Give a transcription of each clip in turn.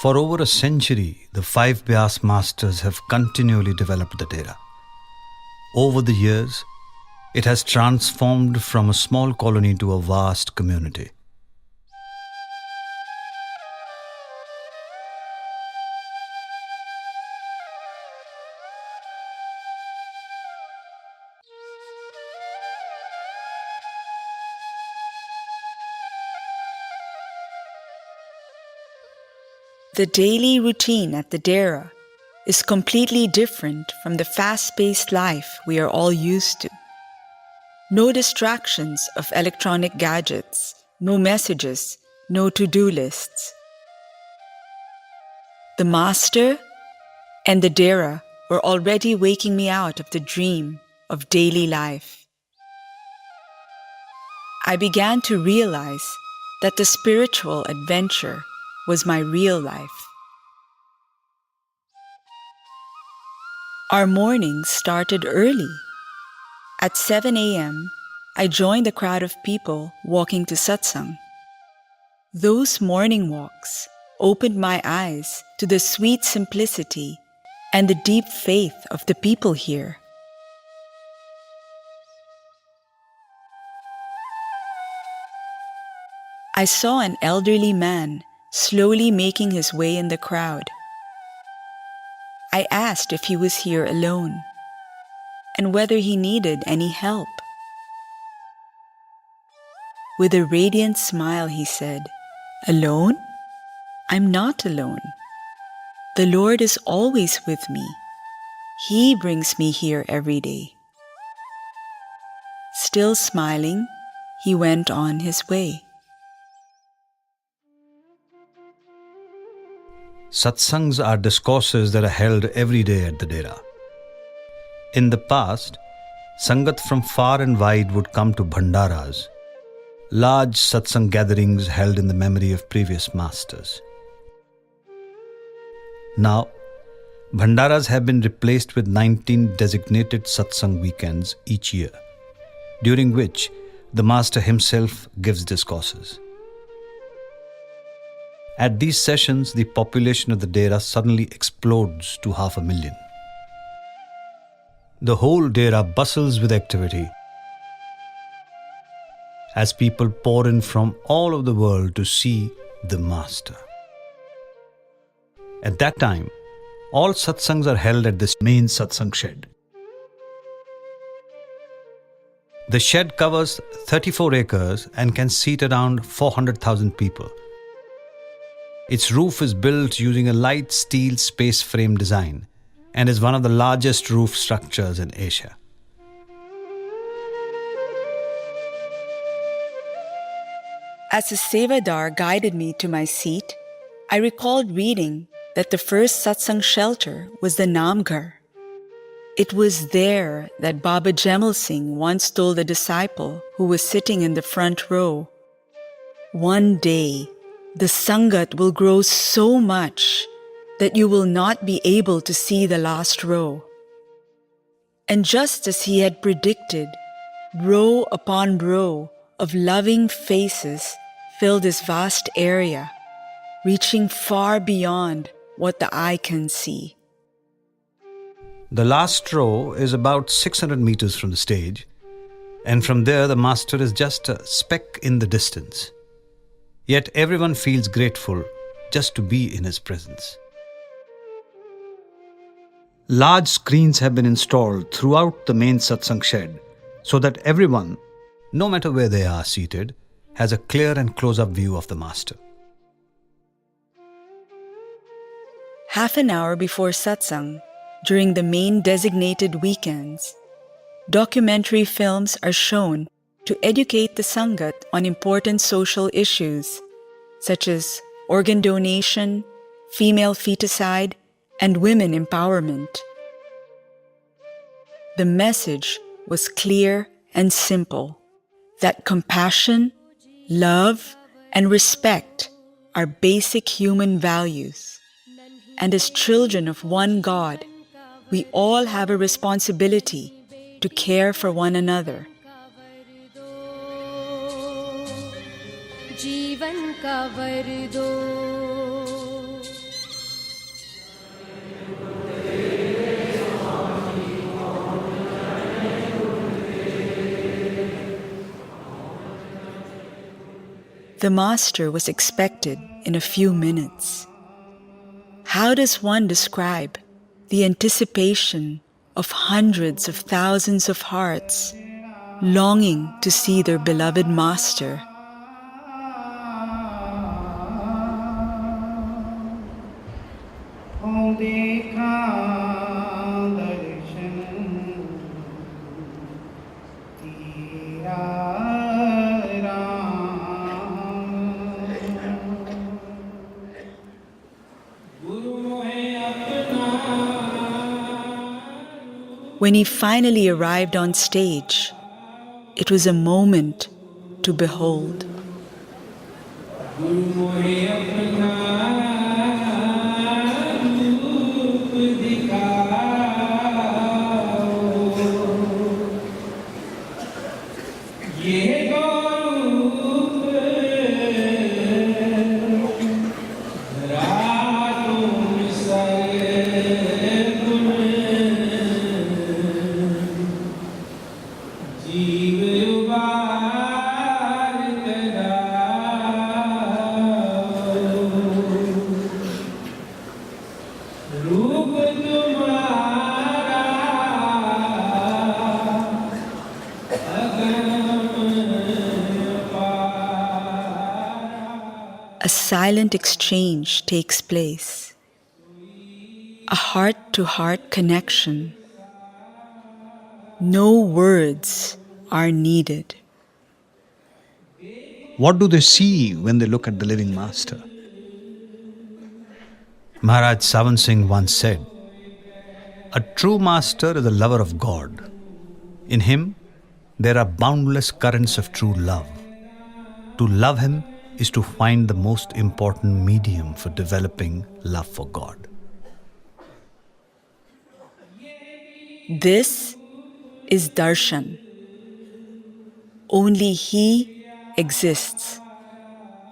For over a century, the five Vyas masters have continually developed the Dera. Over the years, it has transformed from a small colony to a vast community. The daily routine at the Dera is completely different from the fast-paced life we are all used to. No distractions of electronic gadgets, no messages, no to-do lists. The Master and the Dera were already waking me out of the dream of daily life. I began to realize that the spiritual adventure was my real life. Our mornings started early. At 7 a.m., I joined the crowd of people walking to satsang. Those morning walks opened my eyes to the sweet simplicity and the deep faith of the people here. I saw an elderly man slowly making his way in the crowd. I asked if he was here alone and whether he needed any help. With a radiant smile, he said, "Alone? I'm not alone. The Lord is always with me. He brings me here every day." Still smiling, he went on his way. Satsangs are discourses that are held every day at the Dera. In the past, Sangat from far and wide would come to Bhandaras, large satsang gatherings held in the memory of previous masters. Now, Bhandaras have been replaced with 19 designated satsang weekends each year, during which the master himself gives discourses. At these sessions, the population of the Dera suddenly explodes to 500,000. The whole Dera bustles with activity as people pour in from all over the world to see the Master. At that time, all satsangs are held at this main satsang shed. The shed covers 34 acres and can seat around 400,000 people. Its roof is built using a light steel space frame design and is one of the largest roof structures in Asia. As the Sevadar guided me to my seat, I recalled reading that the first satsang shelter was the Namghar. It was there that Baba Jemal Singh once told a disciple who was sitting in the front row, "One day, the Sangat will grow so much that you will not be able to see the last row." And just as he had predicted, row upon row of loving faces filled this vast area, reaching far beyond what the eye can see. The last row is about 600 meters from the stage, and from there the master is just a speck in the distance. Yet everyone feels grateful just to be in his presence. Large screens have been installed throughout the main satsang shed so that everyone, no matter where they are seated, has a clear and close-up view of the master. Half an hour before satsang, during the main designated weekends, documentary films are shown to educate the Sangat on important social issues such as organ donation, female feticide, and women empowerment. The message was clear and simple, that compassion, love, and respect are basic human values. And as children of one God, we all have a responsibility to care for one another. जीवन का वर दो The master was expected in a few minutes. How does one describe the anticipation of hundreds of thousands of hearts longing to see their beloved master? When he finally arrived on stage, it was a moment to behold. A silent exchange takes place, a heart-to-heart connection. No words are needed. What do they see when they look at the living master? Maharaj Savan Singh once said, "A true master is a lover of God. In him, there are boundless currents of true love. To love him is to find the most important medium for developing love for God." This is darshan. Only he exists.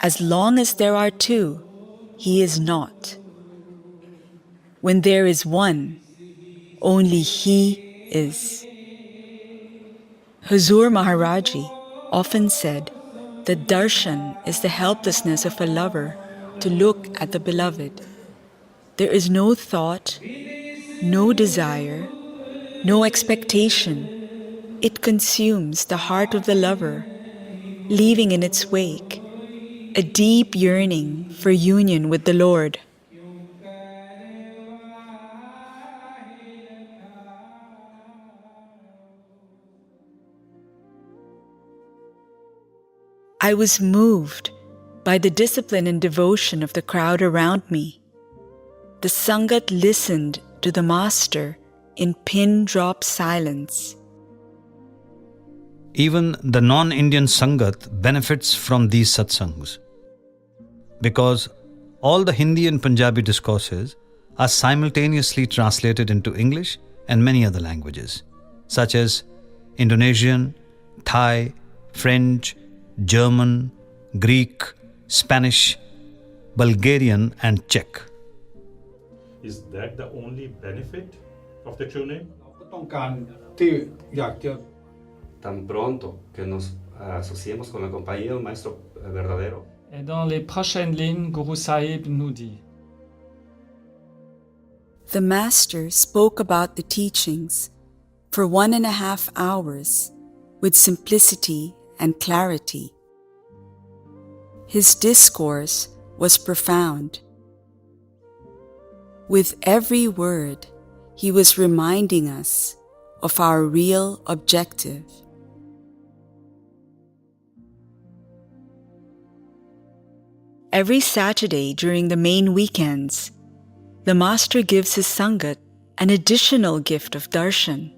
As long as there are two, he is not. When there is one, only he is. Huzur Maharaji often said that darshan is the helplessness of a lover to look at the beloved. There is no thought, no desire, no expectation. It consumes the heart of the lover, leaving in its wake a deep yearning for union with the Lord. I was moved by the discipline and devotion of the crowd around me. The Sangat listened to the Master in pin-drop silence. Even the non-Indian Sangat benefits from these satsangs, because all the Hindi and Punjabi discourses are simultaneously translated into English and many other languages, such as Indonesian, Thai, French, German, Greek, Spanish, Bulgarian, and Czech. Is that the only benefit of the true name? ต้องการที่อยากจะ Tan pronto que nos asociemos con la compañía del Maestro verdadero. Et dans les prochaines lignes, Guru Sahib nous dit: The Master spoke about the teachings for 1.5 hours with simplicity and clarity. His discourse was profound. With every word, he was reminding us of our real objective. Every Saturday during the main weekends, the Master gives his Sangat an additional gift of darshan.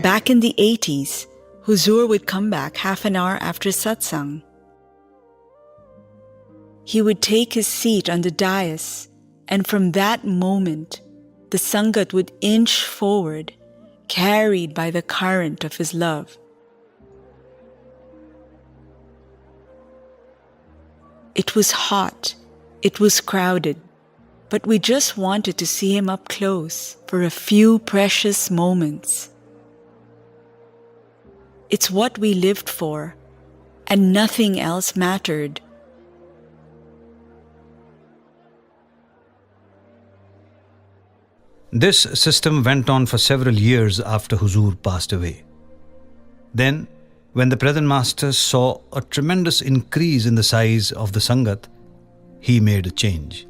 Back in the 80s, Huzur would come back half an hour after satsang. He would take his seat on the dais, and from that moment, the Sangat would inch forward, carried by the current of his love. It was hot, it was crowded, but we just wanted to see him up close for a few precious moments. It's what we lived for, and nothing else mattered. This system went on for several years after Huzur passed away. Then, when the present master saw a tremendous increase in the size of the Sangat, he made a change.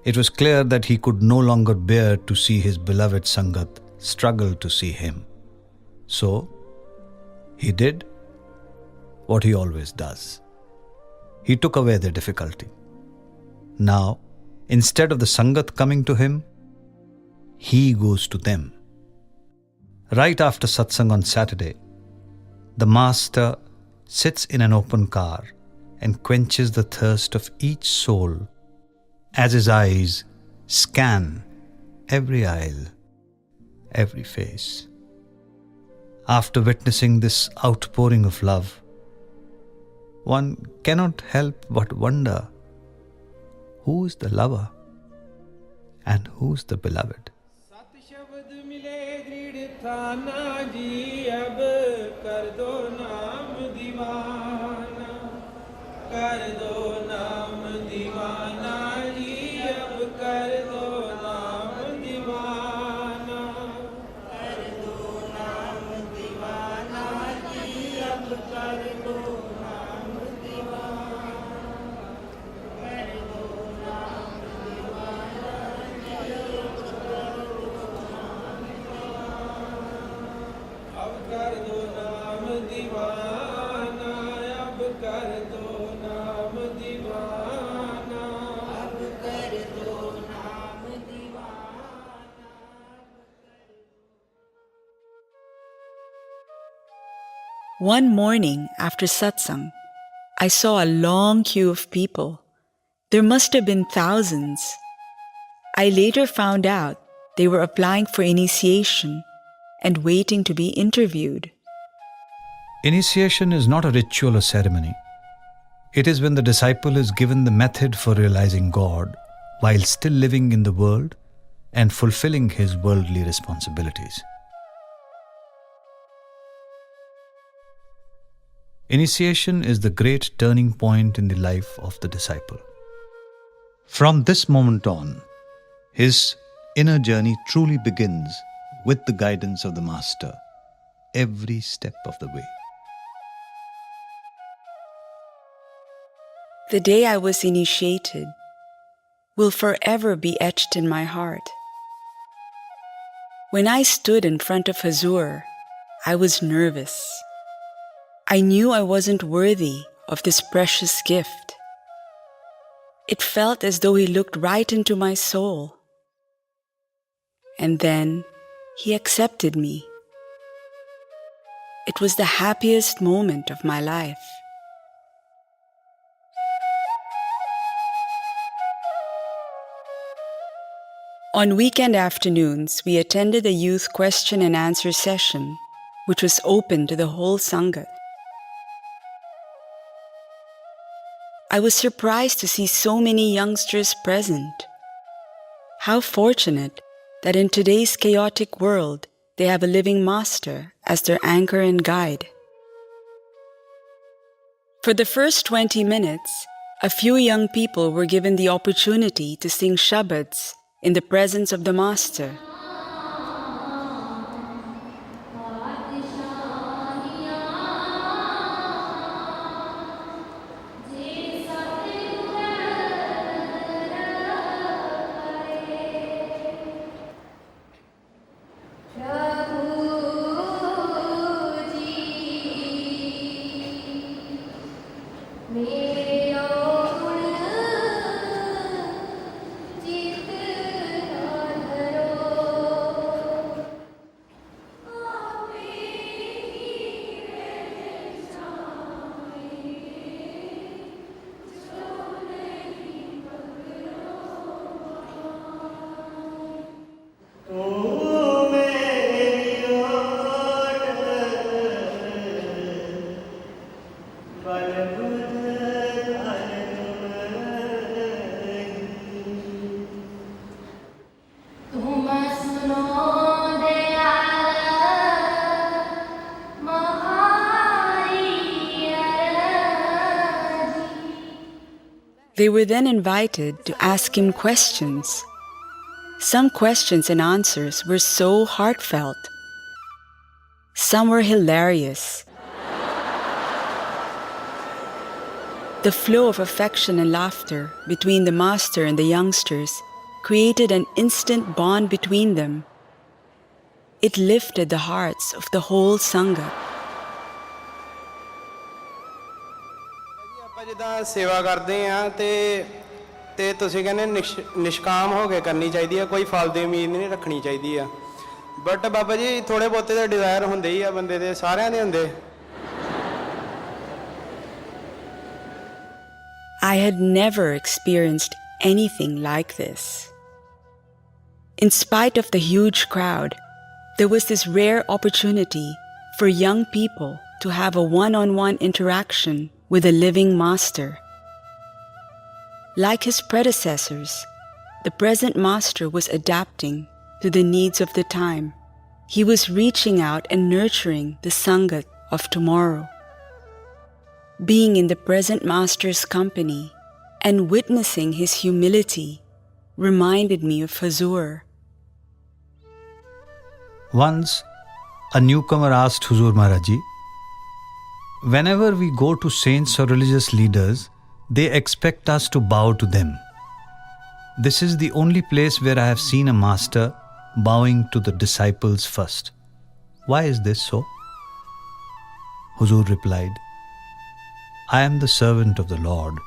It was clear that he could no longer bear to see his beloved Sangat struggle to see him. So, he did what he always does. He took away their difficulty. Now, instead of the Sangat coming to him, he goes to them. Right after satsang on Saturday, the master sits in an open car and quenches the thirst of each soul as his eyes scan every aisle, every face. After witnessing this outpouring of love, one cannot help but wonder, who is the lover and who is the beloved? One morning after satsang, I saw a long queue of people. There must have been thousands. I later found out they were applying for initiation and waiting to be interviewed. Initiation is not a ritual or ceremony. It is when the disciple is given the method for realizing God while still living in the world and fulfilling his worldly responsibilities. Initiation is the great turning point in the life of the disciple. From this moment on, his inner journey truly begins with the guidance of the Master every step of the way. The day I was initiated will forever be etched in my heart. When I stood in front of Huzur, I was nervous. I knew I wasn't worthy of this precious gift. It felt as though he looked right into my soul. And then he accepted me. It was the happiest moment of my life. On weekend afternoons, we attended a youth question and answer session, which was open to the whole Sangat. I was surprised to see so many youngsters present. How fortunate that in today's chaotic world, they have a living master as their anchor and guide. For the first 20 minutes, a few young people were given the opportunity to sing shabads in the presence of the master. They were then invited to ask him questions. Some questions and answers were so heartfelt. Some were hilarious. The flow of affection and laughter between the master and the youngsters created an instant bond between them. It lifted the hearts of the whole Sangha. ਆਪਾਂ ਜਿੱਦਾਂ ਸੇਵਾ ਕਰਦੇ ਆ ਤੇ ਤੁਸੀਂ ਕਹਿੰਦੇ ਨਿਸ਼ਕਾਮ ਹੋ ਕੇ ਕਰਨੀ ਚਾਹੀਦੀ ਆ, ਕੋਈ ਫਲ ਦੀ ਉਮੀਦ ਨਹੀਂ ਰੱਖਣੀ ਚਾਹੀਦੀ ਆ। ਬਟ ਬਾਬਾ ਜੀ ਥੋੜੇ ਬਹੁਤੇ ਦੇ ਡਿਜ਼ਾਇਰ ਹੁੰਦੇ ਹੀ ਆ ਬੰਦੇ ਦੇ, ਸਾਰਿਆਂ ਦੇ ਹੁੰਦੇ। I had never experienced anything like this. In spite of the huge crowd, there was this rare opportunity for young people to have a one-on-one interaction with a living master. Like his predecessors, the present master was adapting to the needs of the time. He was reaching out and nurturing the Sangha of tomorrow. Being in the present master's company and witnessing his humility reminded me of Hazur. Once, a newcomer asked Huzur Maharaji, "Whenever we go to saints or religious leaders, they expect us to bow to them. This is the only place where I have seen a master bowing to the disciples first. Why is this so?" Huzur replied, "I am the servant of the Lord,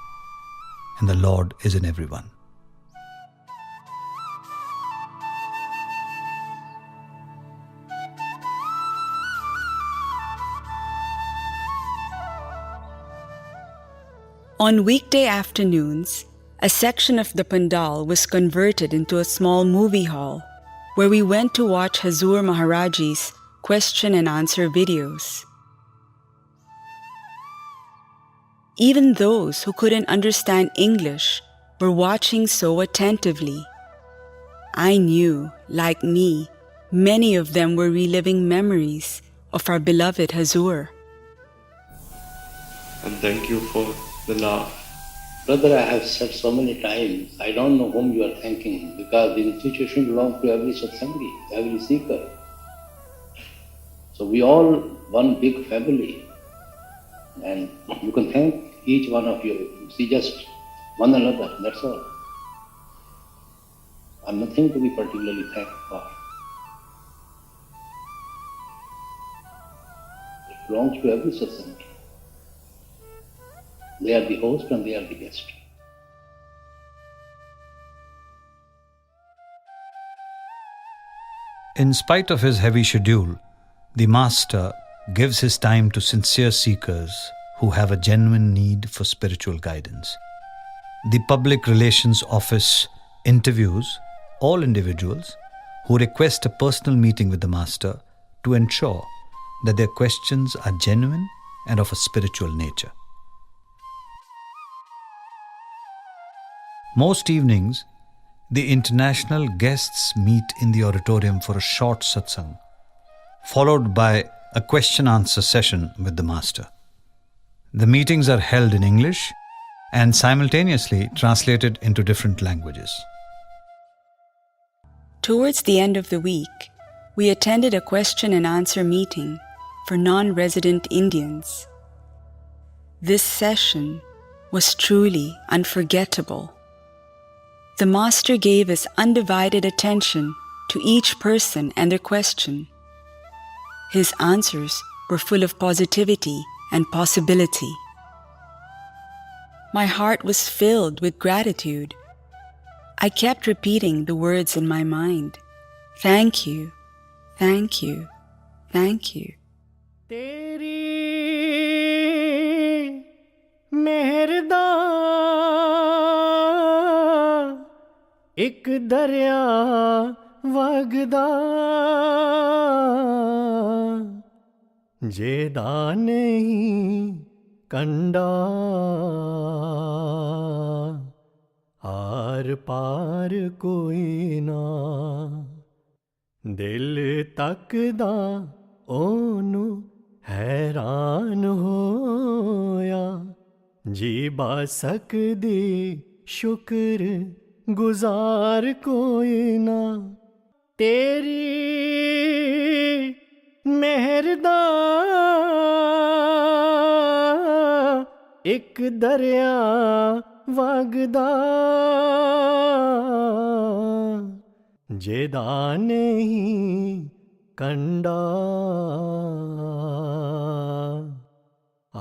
and the Lord is in everyone." On weekday afternoons, a section of the pandal was converted into a small movie hall where we went to watch Hazur Maharaji's question and answer videos. Even those who couldn't understand English were watching so attentively. I knew, like me, many of them were reliving memories of our beloved Hazur. And thank you for the love. Brother, I have said so many times, I don't know whom you are thanking, because the institution belongs to every satsangi, every seeker. So we all one big family, and you can thank each one of you. See just one another, that's all. I'm nothing to be particularly thankful for. It belongs to every satsangi. They are the host and they are the guest. In spite of his heavy schedule, the Master gives his time to sincere seekers who have a genuine need for spiritual guidance. The Public Relations Office interviews all individuals who request a personal meeting with the Master to ensure that their questions are genuine and of a spiritual nature. Most evenings, the international guests meet in the auditorium for a short satsang, followed by a question-answer session with the Master. The meetings are held in English and simultaneously translated into different languages. Towards the end of the week, we attended a question and answer meeting for non-resident Indians. This session was truly unforgettable. The Master gave us undivided attention to each person and their question. His answers were full of positivity and possibility. My heart was filled with gratitude. I kept repeating the words in my mind. Thank you, thank you, thank you. तेरी मेहर दा एक दरिया वगदा जेदा नहीं कंडा are पार कोई ना दिल तकदा ओनू हैरान होया जी सकदी शुक्र गुजार कोई ना तेरी मेहर दा एक दरिया वगदा जेदा नहीं कंडा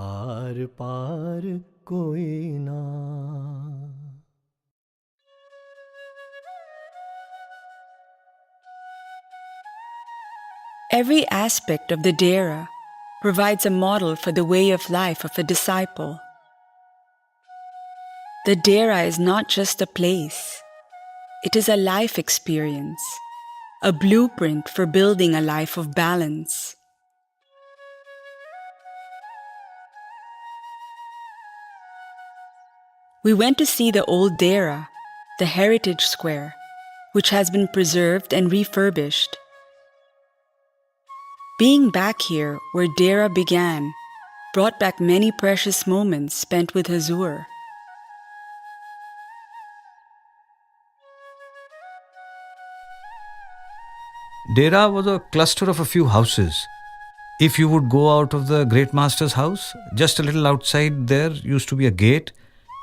आर पार कोई ना. Every aspect of the Dera provides a model for the way of life of a disciple. The Dera is not just a place, it is a life experience, a blueprint for building a life of balance. We went to see the old Dera, the heritage square, which has been preserved and refurbished. Being back here where Dera began brought back many precious moments spent with Hazur. Dera was a cluster of a few houses. If you would go out of the great master's house, just a little outside there used to be a gate,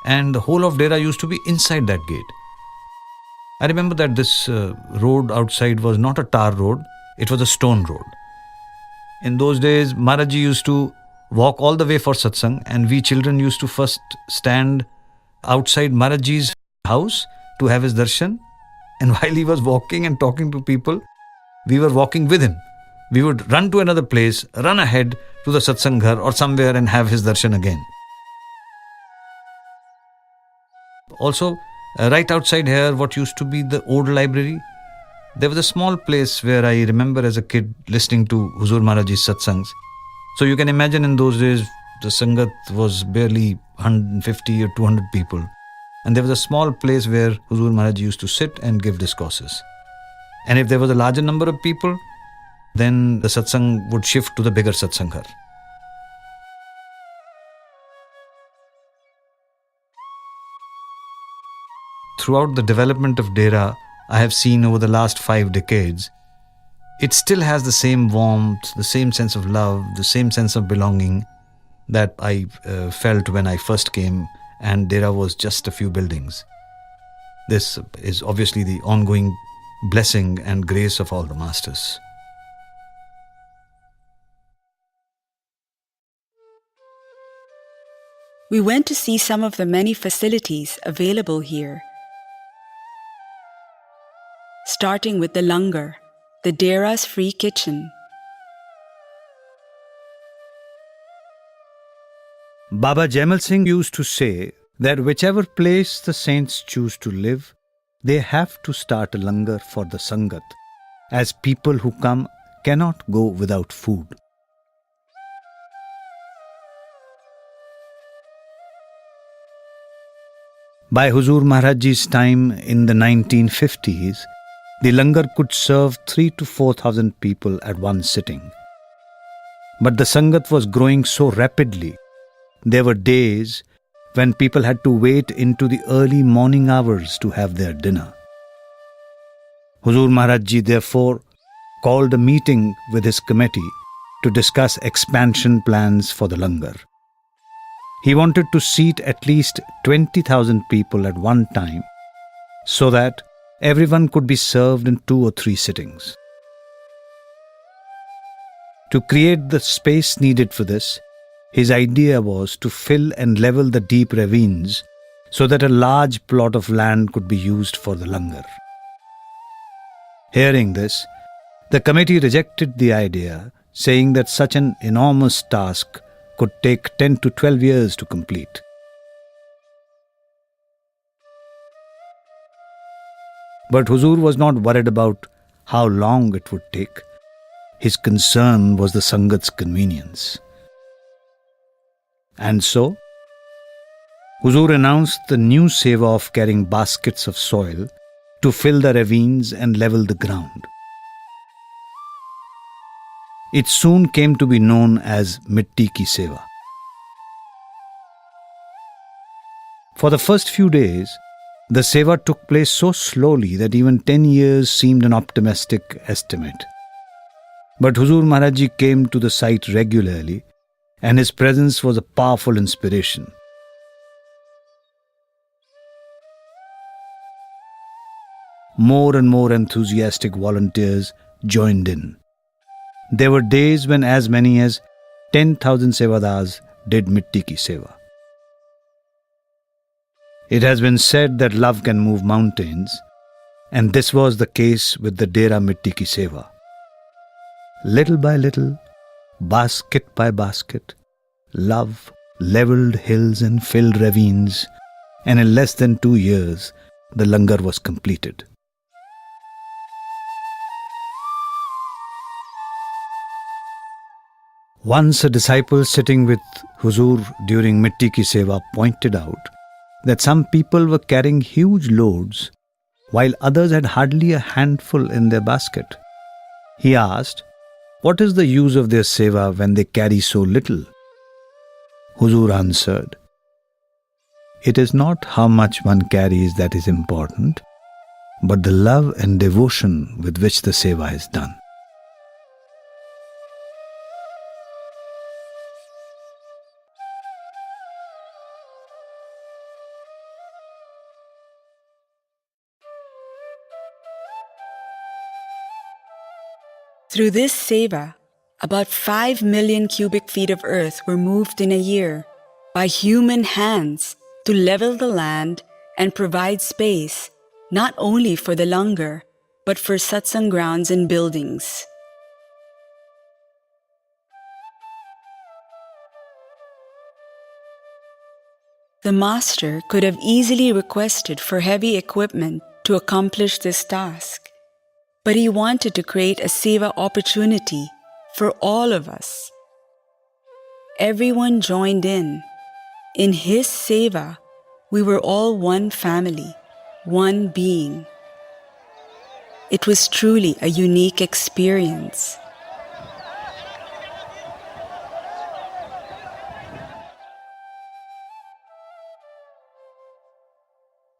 and the whole of Dera used to be inside that gate. I remember that this road outside was not a tar road, it was a stone road. In those days, Maharaji used to walk all the way for satsang, and we children used to first stand outside Maharaji's house to have his darshan. And while he was walking and talking to people, we were walking with him. We would run to another place, run ahead to the satsang ghar or somewhere and have his darshan again. Also, right outside here, what used to be the old library, there was a small place where I remember as a kid listening to Huzur Maharaji's satsangs. So you can imagine in those days, the Sangat was barely 150 or 200 people. And there was a small place where Huzur Maharaji used to sit and give discourses. And if there was a larger number of people, then the satsang would shift to the bigger satsang ghar. Throughout the development of Dera, I have seen over the last 5 decades, it still has the same warmth, the same sense of love, the same sense of belonging that I felt when I first came and Dera was just a few buildings. This is obviously the ongoing blessing and grace of all the masters. We went to see some of the many facilities available here, starting with the langar, the Dera's free kitchen. Baba Jaimal Singh used to say that whichever place the saints choose to live, they have to start a langar for the Sangat, as people who come cannot go without food. By Huzur Maharajji's time in the 1950s, the langar could serve 3,000 to 4,000 people at one sitting. But the Sangat was growing so rapidly, there were days when people had to wait into the early morning hours to have their dinner. Huzur Maharajji therefore called a meeting with his committee to discuss expansion plans for the langar. He wanted to seat at least 20,000 people at one time so that everyone could be served in 2 or 3 sittings. To create the space needed for this, his idea was to fill and level the deep ravines so that a large plot of land could be used for the langar. Hearing this, the committee rejected the idea, saying that such an enormous task could take 10 to 12 years to complete. But Huzur was not worried about how long it would take. His concern was the Sangat's convenience. And so, Huzur announced the new seva of carrying baskets of soil to fill the ravines and level the ground. It soon came to be known as Mitti Ki Seva. For the first few days, the seva took place so slowly that even 10 years seemed an optimistic estimate. But Huzur Maharaj Ji came to the site regularly, and his presence was a powerful inspiration. More and more enthusiastic volunteers joined in. There were days when as many as 10,000 sevadars did Mitti Ki Seva. It has been said that love can move mountains, and this was the case with the Dera Mitti Ki Seva. Little by little, basket by basket, love levelled hills and filled ravines, and in less than 2 years, the langar was completed. Once a disciple sitting with Huzur during Mitti Ki Seva pointed out that some people were carrying huge loads while others had hardly a handful in their basket. He asked, "What is the use of their seva when they carry so little?" Huzur answered, "It is not how much one carries that is important, but the love and devotion with which the seva is done." Through this seva, about 5 million cubic feet of earth were moved in a year by human hands to level the land and provide space not only for the langar, but for satsang grounds and buildings. The master could have easily requested for heavy equipment to accomplish this task, but he wanted to create a seva opportunity for all of us. Everyone joined in. In his seva, we were all one family, one being. It was truly a unique experience.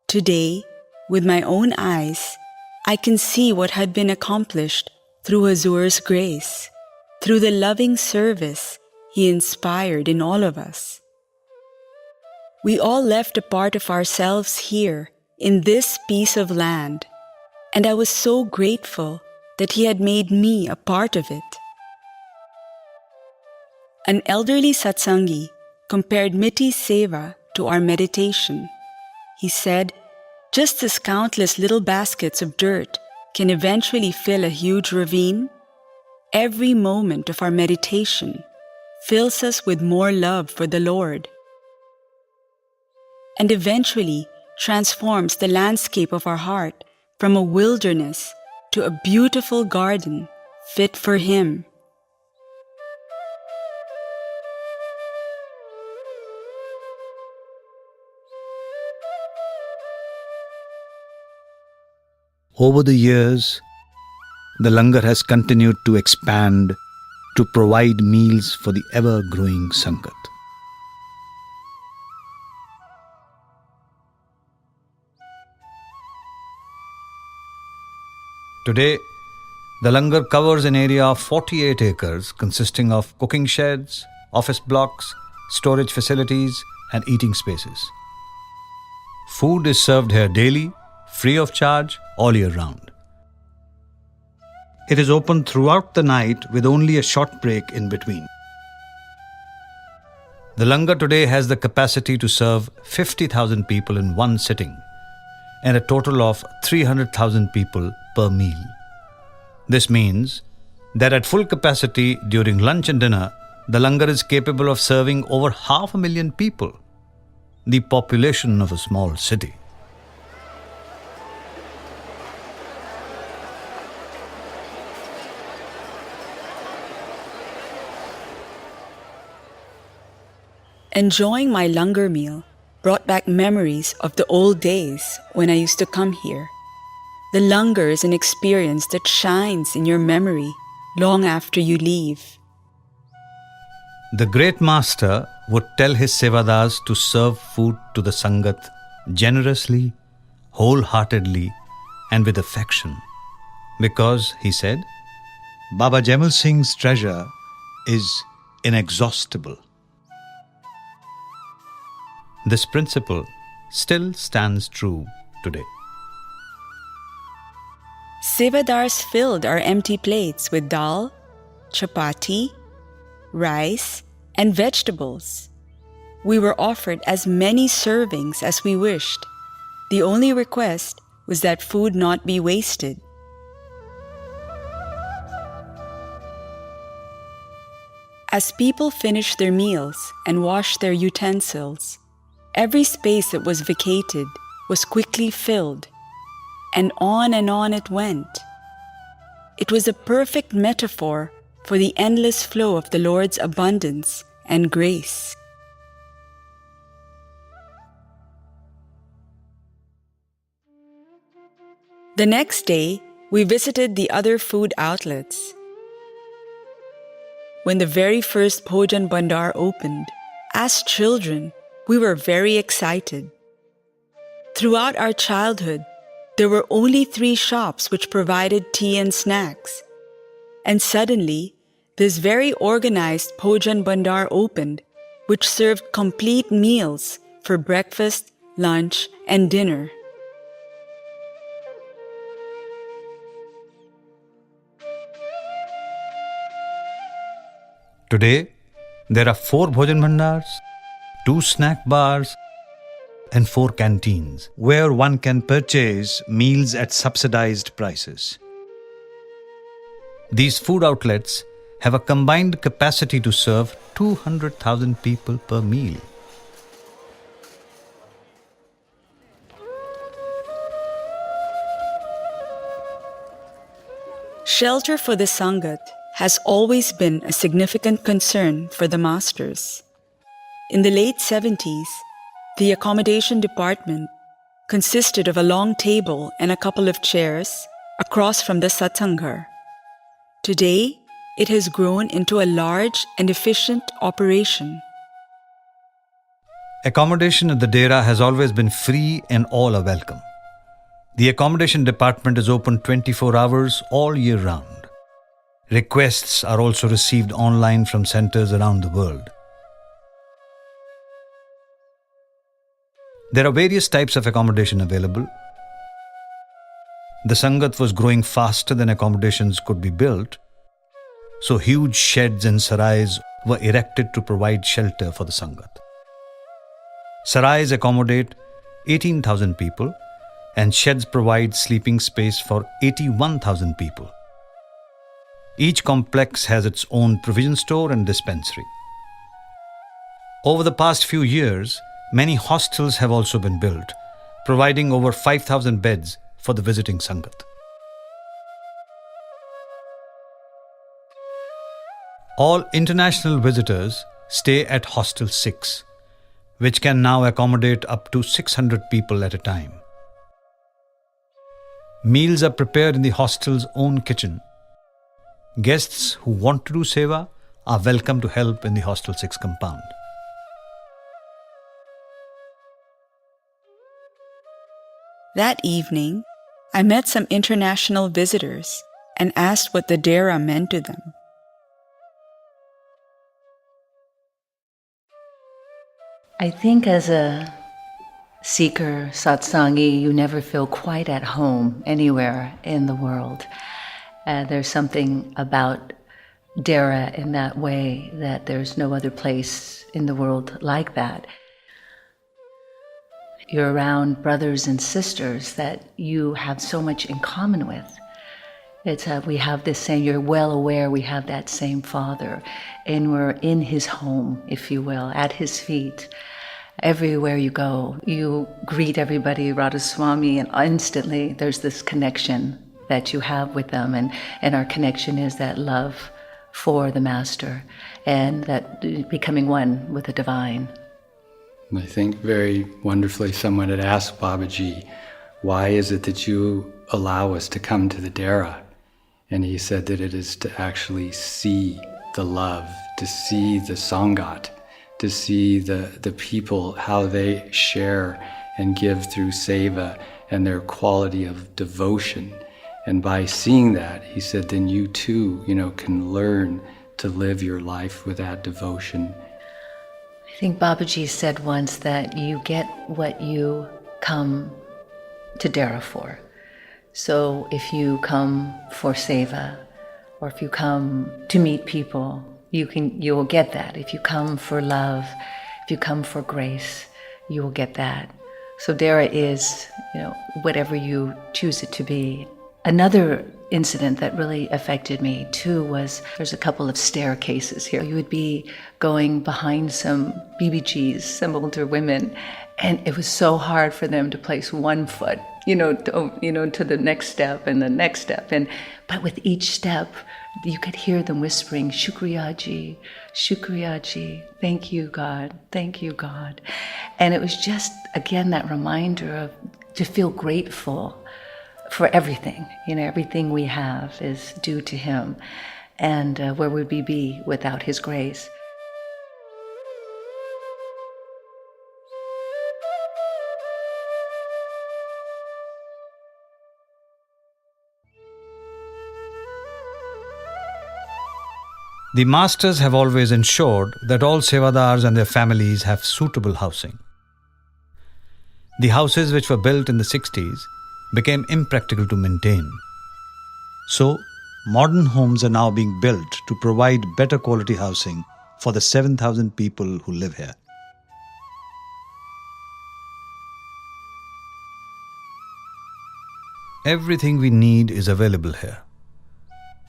Today, with my own eyes, I can see what had been accomplished through Huzur's grace, through the loving service he inspired in all of us. We all left a part of ourselves here in this piece of land, and I was so grateful that he had made me a part of it. An elderly satsangi compared Mitti's seva to our meditation. He said, "Just as countless little baskets of dirt can eventually fill a huge ravine, every moment of our meditation fills us with more love for the Lord, and eventually transforms the landscape of our heart from a wilderness to a beautiful garden fit for Him." Over the years, the langar has continued to expand to provide meals for the ever-growing Sangat. Today, the langar covers an area of 48 acres consisting of cooking sheds, office blocks, storage facilities, and eating spaces. Food is served here daily, free of charge, all year round. It is open throughout the night with only a short break in between. The langar today has the capacity to serve 50,000 people in one sitting and a total of 300,000 people per meal. This means that at full capacity during lunch and dinner, the langar is capable of serving over 500,000 people, the population of a small city. Enjoying my langar meal brought back memories of the old days when I used to come here. The langar is an experience that shines in your memory long after you leave. The great master would tell his Sevadars to serve food to the Sangat generously, wholeheartedly, and with affection. Because, he said, Baba Jaimal Singh's treasure is inexhaustible. This principle still stands true today. Sevadars filled our empty plates with dal, chapati, rice, and vegetables. We were offered as many servings as we wished. The only request was that food not be wasted. As people finished their meals and washed their utensils, every space that was vacated was quickly filled, and on it went. It was a perfect metaphor for the endless flow of the Lord's abundance and grace. The next day, we visited the other food outlets. When the very first Bhojan Bhandar opened, as children, we were very excited. Throughout our childhood, there were only 3 shops which provided tea and snacks. And suddenly, this very organized Bhojan Bhandar opened, which served complete meals for breakfast, lunch, and dinner. Today, there are 4 Bhojan Bhandars, 2 snack bars, and 4 canteens, where one can purchase meals at subsidized prices. These food outlets have a combined capacity to serve 200,000 people per meal. Shelter for the Sangat has always been a significant concern for the masters. In the late 70s, the accommodation department consisted of a long table and a couple of chairs across from the satsanghar. Today, it has grown into a large and efficient operation. Accommodation at the Dera has always been free and all are welcome. The accommodation department is open 24 hours all year round. Requests are also received online from centers around the world. There are various types of accommodation available. The Sangat was growing faster than accommodations could be built, so huge sheds and sarais were erected to provide shelter for the Sangat. Sarais accommodate 18,000 people and sheds provide sleeping space for 81,000 people. Each complex has its own provision store and dispensary. Over the past few years, many hostels have also been built, providing over 5,000 beds for the visiting Sangat. All international visitors stay at Hostel 6, which can now accommodate up to 600 people at a time. Meals are prepared in the hostel's own kitchen. Guests who want to do seva are welcome to help in the Hostel 6 compound. That evening, I met some international visitors and asked what the Dera meant to them. I think as a seeker, satsangi, you never feel quite at home anywhere in the world. There's something about Dera in that way that there's no other place in the world like that. You're around brothers and sisters that you have so much in common with. We have this same, you're well aware we have that same Father, and we're in His home, if you will, at His feet. Everywhere you go, you greet everybody, Radhaswami, and instantly there's this connection that you have with them, and our connection is that love for the Master and that becoming one with the divine. I think very wonderfully someone had asked Babaji, why is it that you allow us to come to the Dera? And he said that it is to actually see the love, to see the Sangat, to see the people, how they share and give through seva and their quality of devotion. And by seeing that, he said, then you too, can learn to live your life with that devotion. I think Babaji said once that you get what you come to Dara for. So if you come for seva, or if you come to meet people, you will get that. If you come for love, if you come for grace, you will get that. So Dara is, whatever you choose it to be. Another incident that really affected me too was there's a couple of staircases here. You would be going behind some BBGs, some older women, and it was so hard for them to place one foot, to the next step and the next step. But with each step, you could hear them whispering, Shukriya Ji, thank you, God, thank you, God. And it was just, again, that reminder to feel grateful for everything. Everything we have is due to Him. And where would we be without His grace? The masters have always ensured that all sevadars and their families have suitable housing. The houses which were built in the 60s became impractical to maintain. So, modern homes are now being built to provide better quality housing for the 7,000 people who live here. Everything we need is available here.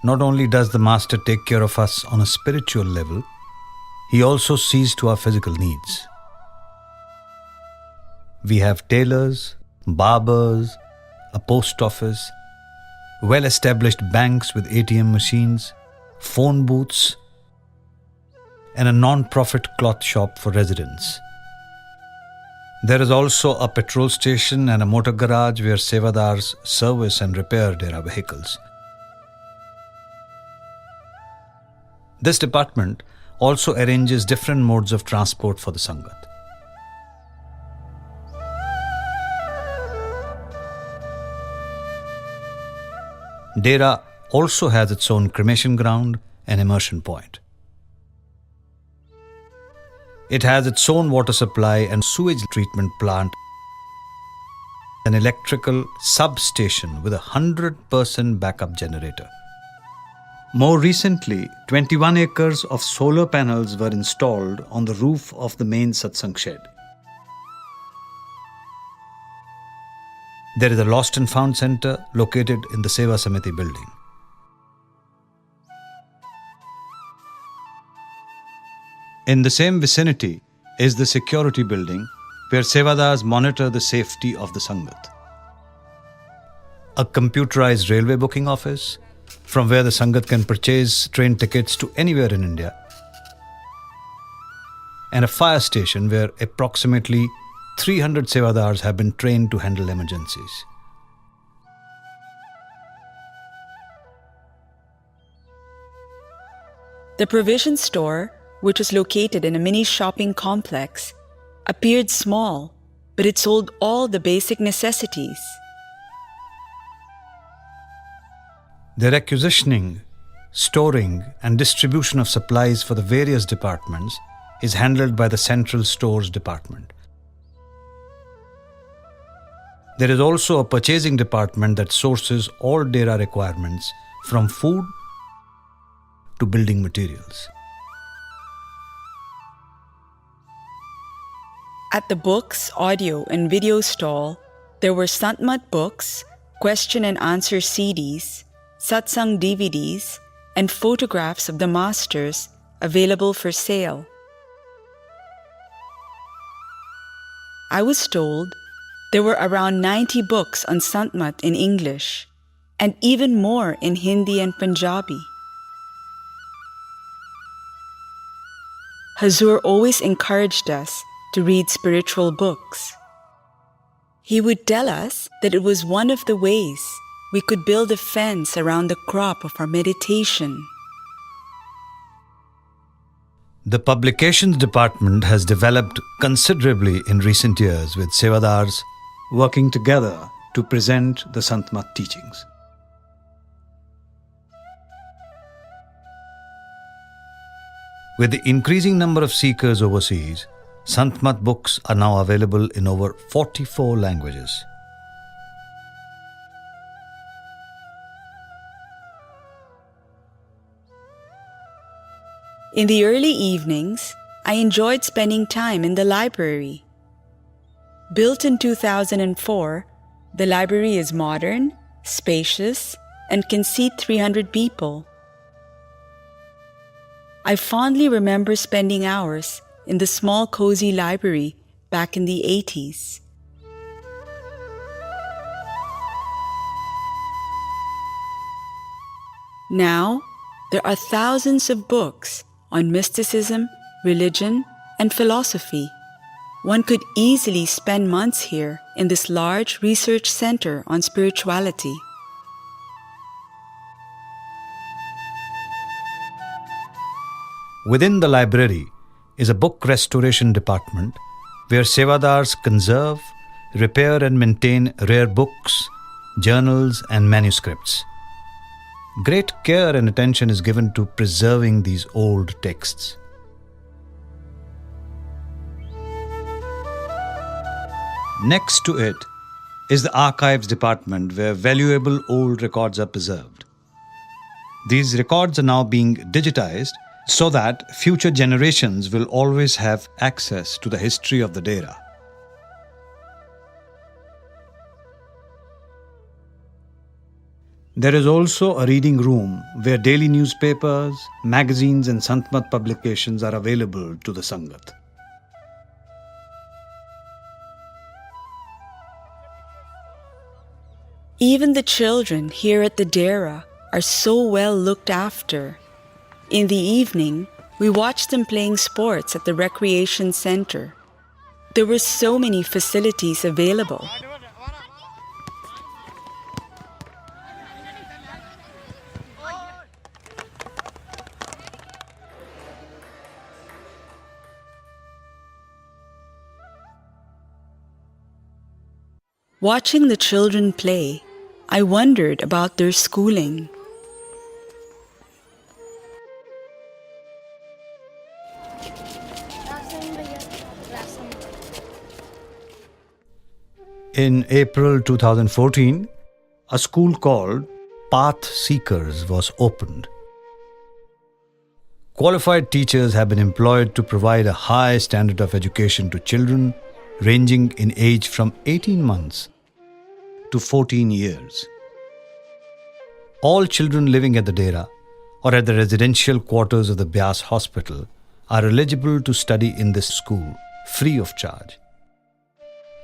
Not only does the Master take care of us on a spiritual level, he also sees to our physical needs. We have tailors, barbers, a post office, well-established banks with ATM machines, phone booths, and a non-profit cloth shop for residents. There is also a petrol station and a motor garage where sevadars service and repair their vehicles. This department also arranges different modes of transport for the Sangat. Dera also has its own cremation ground and immersion point. It has its own water supply and sewage treatment plant, an electrical substation with a 100% backup generator. More recently, 21 acres of solar panels were installed on the roof of the main satsang shed. There is a Lost and Found Center located in the Seva Samiti building. In the same vicinity is the security building where Sevadars monitor the safety of the Sangat. A computerized railway booking office from where the Sangat can purchase train tickets to anywhere in India, and a fire station where approximately 300 Sevadars have been trained to handle emergencies. The provision store, which was located in a mini shopping complex, appeared small, but it sold all the basic necessities. The requisitioning, storing, and distribution of supplies for the various departments is handled by the Central Stores Department. There is also a purchasing department that sources all Dera requirements from food to building materials. At the books, audio, and video stall, there were Santmat books, question and answer CDs, satsang DVDs, and photographs of the masters available for sale. I was told there were around 90 books on Santmat in English, and even more in Hindi and Punjabi. Hazur always encouraged us to read spiritual books. He would tell us that it was one of the ways we could build a fence around the crop of our meditation. The publications department has developed considerably in recent years, with Sevadars working together to present the Santmat teachings. With the increasing number of seekers overseas, Santmat books are now available in over 44 languages. In the early evenings, I enjoyed spending time in the library. Built in 2004, the library is modern, spacious, and can seat 300 people. I fondly remember spending hours in the small cozy library back in the 80s. Now, there are thousands of books on mysticism, religion, and philosophy. One could easily spend months here in this large research center on spirituality. Within the library is a book restoration department where Sevadars conserve, repair and maintain rare books, journals and manuscripts. Great care and attention is given to preserving these old texts. Next to it is the archives department where valuable old records are preserved. These records are now being digitized so that future generations will always have access to the history of the Dera. There is also a reading room where daily newspapers, magazines and Santmat publications are available to the Sangat. Even the children here at the Dera are so well looked after. In the evening, we watched them playing sports at the recreation center. There were so many facilities available. Watching the children play, I wondered about their schooling. In April 2014, a school called Path Seekers was opened. Qualified teachers have been employed to provide a high standard of education to children ranging in age from 18 months to 14 years. All children living at the Dera or at the residential quarters of the Byas Hospital are eligible to study in this school free of charge.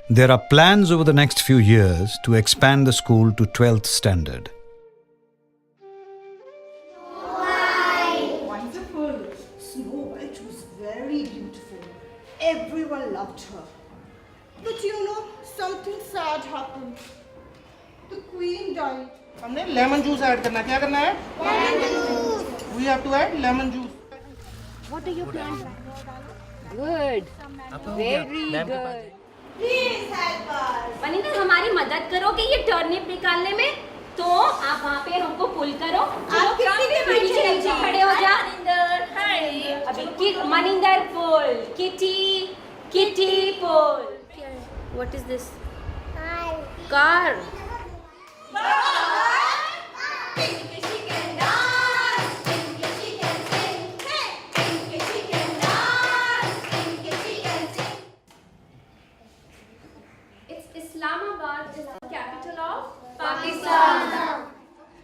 There are plans over the next few years to expand the school to 12th standard. Wonderful. Snow White was very beautiful. Everyone loved her. But you know, something sad happened. The queen died. हमने lemon juice add करना क्या करना है? Lemon juice. We have to add lemon juice. What are your plans? Good. Very good. Please help us. Maninder हमारी मदद करो कि ये टर्निप निकालने में. तो आप वहाँ पे हमको पुल करो. आप किसी के नीचे खड़े हो जा. मनिंदर, हाय. अभी मनिंदर पुल. Kitty pull. What is this? Car. Islamabad is the capital of Pakistan.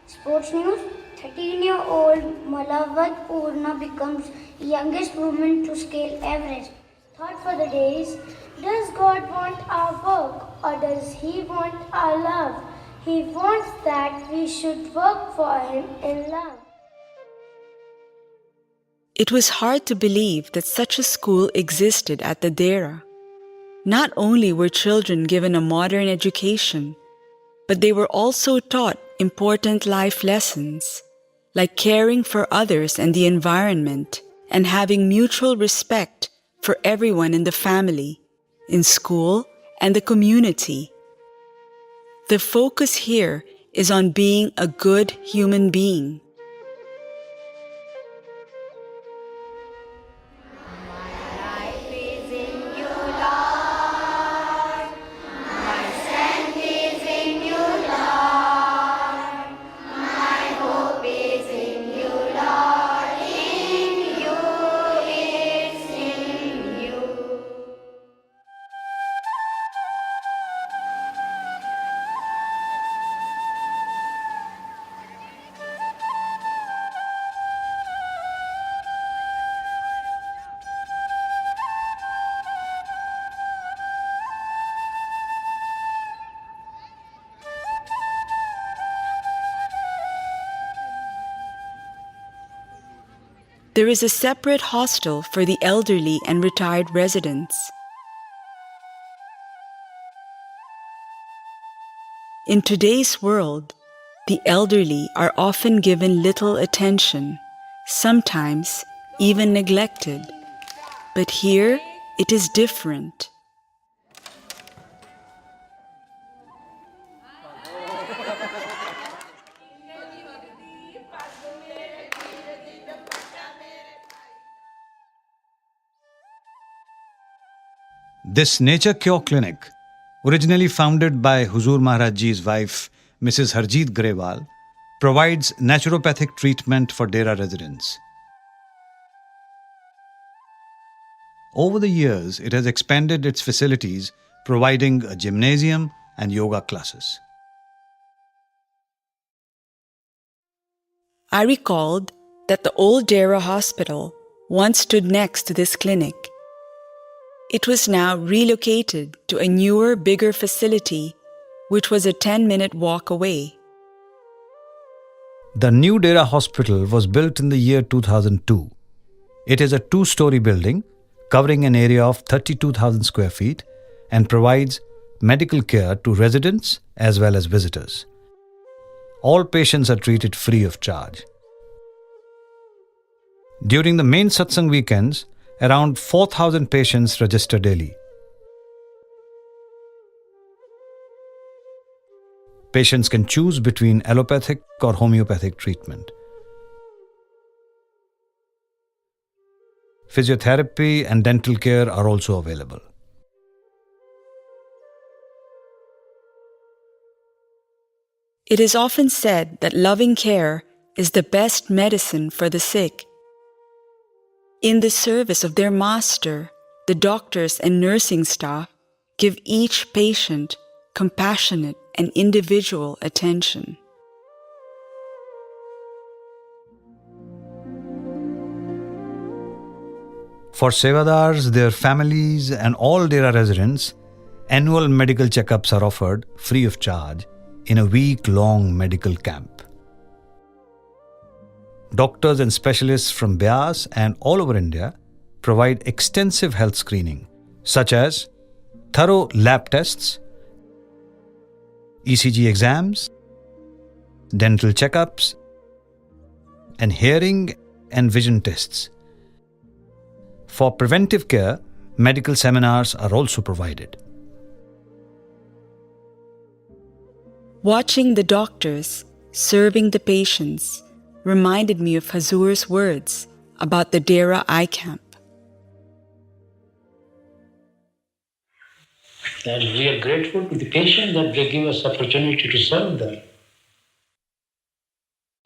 Sports news. 13-year-old Malawat Purna becomes youngest woman to scale Everest. Thought for the day is, does God want our work or does He want our love? He wants that we should work for Him in love. It was hard to believe that such a school existed at the Dera. Not only were children given a modern education, but they were also taught important life lessons, like caring for others and the environment, and having mutual respect for everyone in the family, in school, and the community. The focus here is on being a good human being. There is a separate hostel for the elderly and retired residents. In today's world, the elderly are often given little attention, sometimes even neglected. But here, it is different. This Nature Cure Clinic, originally founded by Huzur Maharaj Ji's wife, Mrs. Harjeet Grewal, provides naturopathic treatment for Dera residents. Over the years, it has expanded its facilities, providing a gymnasium and yoga classes. I recalled that the old Dera hospital once stood next to this clinic. It was now relocated to a newer, bigger facility, which was a 10-minute walk away. The new Dera hospital was built in the year 2002. It is a 2-story building covering an area of 32,000 square feet and provides medical care to residents as well as visitors. All patients are treated free of charge. During the main satsang weekends, around 4,000 patients register daily. Patients can choose between allopathic or homeopathic treatment. Physiotherapy and dental care are also available. It is often said that loving care is the best medicine for the sick. In the service of their master, the doctors and nursing staff give each patient compassionate and individual attention. For Sevadars, their families and all Dera residents, annual medical checkups are offered free of charge in a week-long medical camp. Doctors and specialists from Beas and all over India provide extensive health screening, such as thorough lab tests, ECG exams, dental checkups, and hearing and vision tests. For preventive care, medical seminars are also provided. Watching the doctors serving the patients reminded me of Hazur's words about the Dera eye camp. And we are grateful to the patient that they give us opportunity to serve them.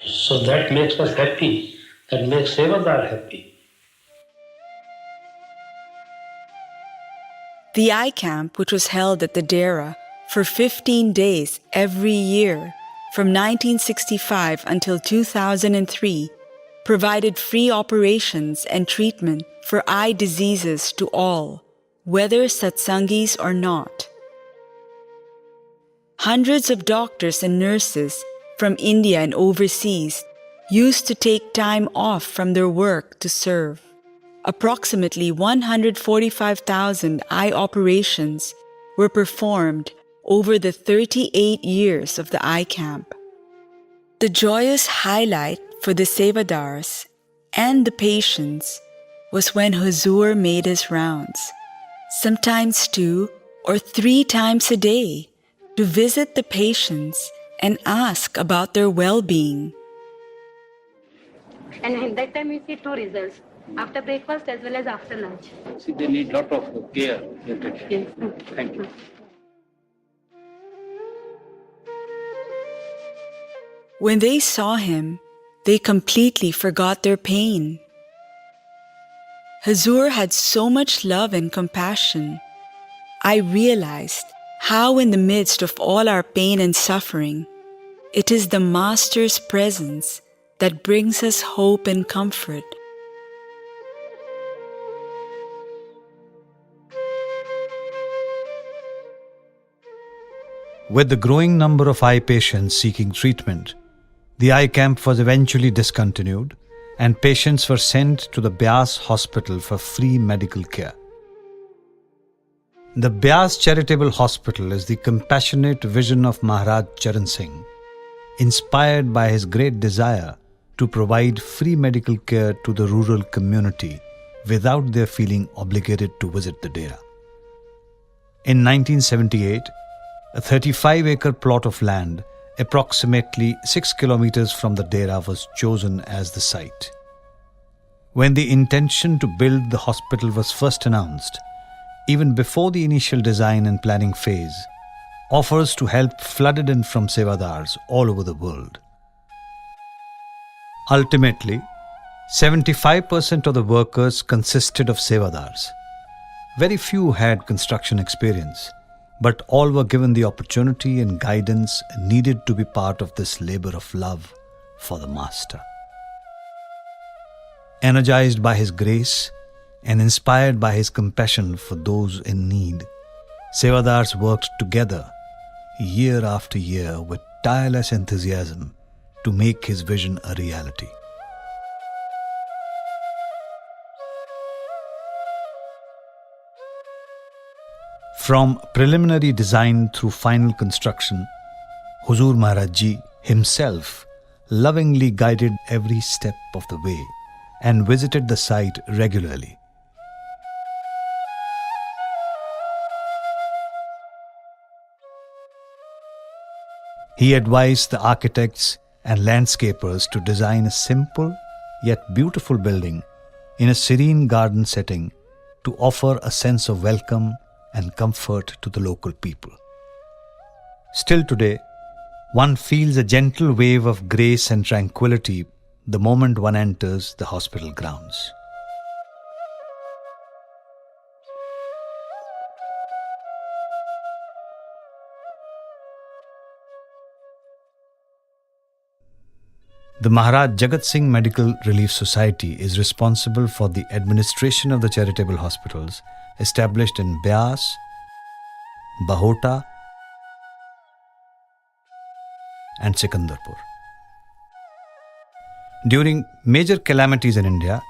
So that makes us happy. That makes Sevadar happy. The eye camp, which was held at the Dera for 15 days every year from 1965 until 2003, provided free operations and treatment for eye diseases to all, whether satsangis or not. Hundreds of doctors and nurses from India and overseas used to take time off from their work to serve. Approximately 145,000 eye operations were performed over the 38 years of the eye camp. The joyous highlight for the Sevadars and the patients was when Huzur made his rounds, sometimes 2 or 3 times a day, to visit the patients and ask about their well-being. And at that time we see 2 results, after breakfast as well as after lunch. See, they need lot of care. Yes. Thank you. When they saw him, they completely forgot their pain. Huzur had so much love and compassion. I realized how in the midst of all our pain and suffering, it is the Master's presence that brings us hope and comfort. With the growing number of eye patients seeking treatment, the eye camp was eventually discontinued and patients were sent to the Byas Hospital for free medical care. The Byas Charitable Hospital is the compassionate vision of Maharaj Charan Singh, inspired by his great desire to provide free medical care to the rural community without their feeling obligated to visit the Dera. In 1978, a 35-acre plot of land approximately 6 kilometers from the Dera was chosen as the site. When the intention to build the hospital was first announced, even before the initial design and planning phase, offers to help flooded in from Sevadars all over the world. Ultimately, 75% of the workers consisted of Sevadars. Very few had construction experience, but all were given the opportunity and guidance needed to be part of this labor of love for the Master. Energized by his grace and inspired by his compassion for those in need, Sevadars worked together year after year with tireless enthusiasm to make his vision a reality. From preliminary design through final construction, Huzur Maharaj Ji himself lovingly guided every step of the way and visited the site regularly. He advised the architects and landscapers to design a simple yet beautiful building in a serene garden setting to offer a sense of welcome and comfort to the local people. Still today, one feels a gentle wave of grace and tranquility the moment one enters the hospital grounds. The Maharaj Jagat Singh Medical Relief Society is responsible for the administration of the charitable hospitals established in Byas, Bahota, and Sikandarpur. During major calamities in India,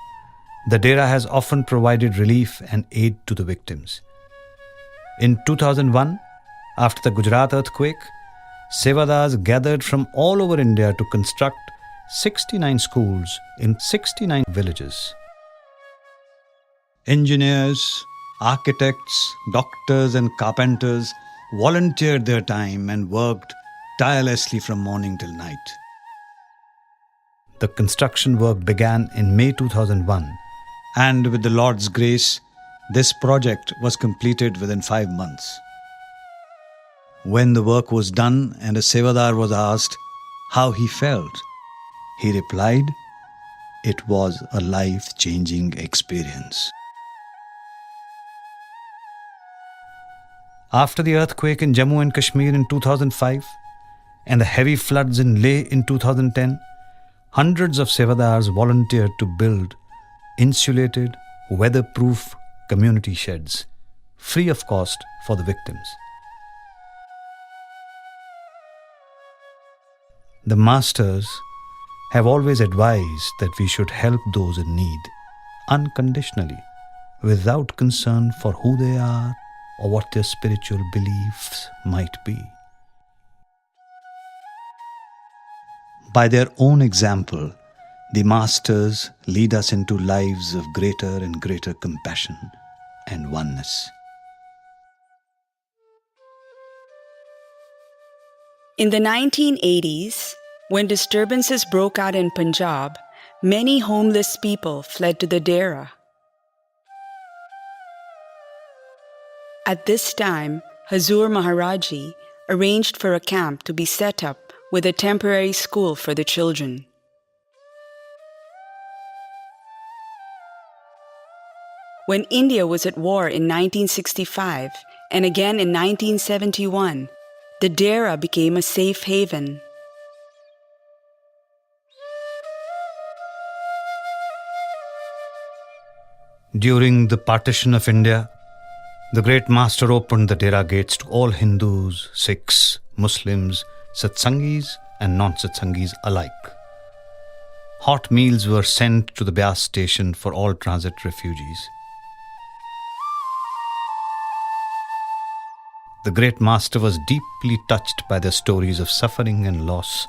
the Dera has often provided relief and aid to the victims. In 2001, after the Gujarat earthquake, Sevadars gathered from all over India to construct 69 schools in 69 villages. Engineers, architects, doctors and carpenters volunteered their time and worked tirelessly from morning till night. The construction work began in May 2001, and with the Lord's grace, this project was completed within 5 months. When the work was done and a Sevadar was asked how he felt, he replied, "It was a life-changing experience." After the earthquake in Jammu and Kashmir in 2005 and the heavy floods in Leh in 2010, hundreds of Sevadars volunteered to build insulated, weatherproof community sheds, free of cost for the victims. The Masters have always advised that we should help those in need unconditionally, without concern for who they are or what their spiritual beliefs might be. By their own example, the masters lead us into lives of greater and greater compassion and oneness. In the 1980s, when disturbances broke out in Punjab, many homeless people fled to the Dera. At this time, Hazur Maharaji arranged for a camp to be set up with a temporary school for the children. When India was at war in 1965 and again in 1971, the Dera became a safe haven. During the partition of India, the great master opened the Dera gates to all Hindus, Sikhs, Muslims, Satsangis and non-Satsangis alike. Hot meals were sent to the Byas station for all transit refugees. The great master was deeply touched by their stories of suffering and loss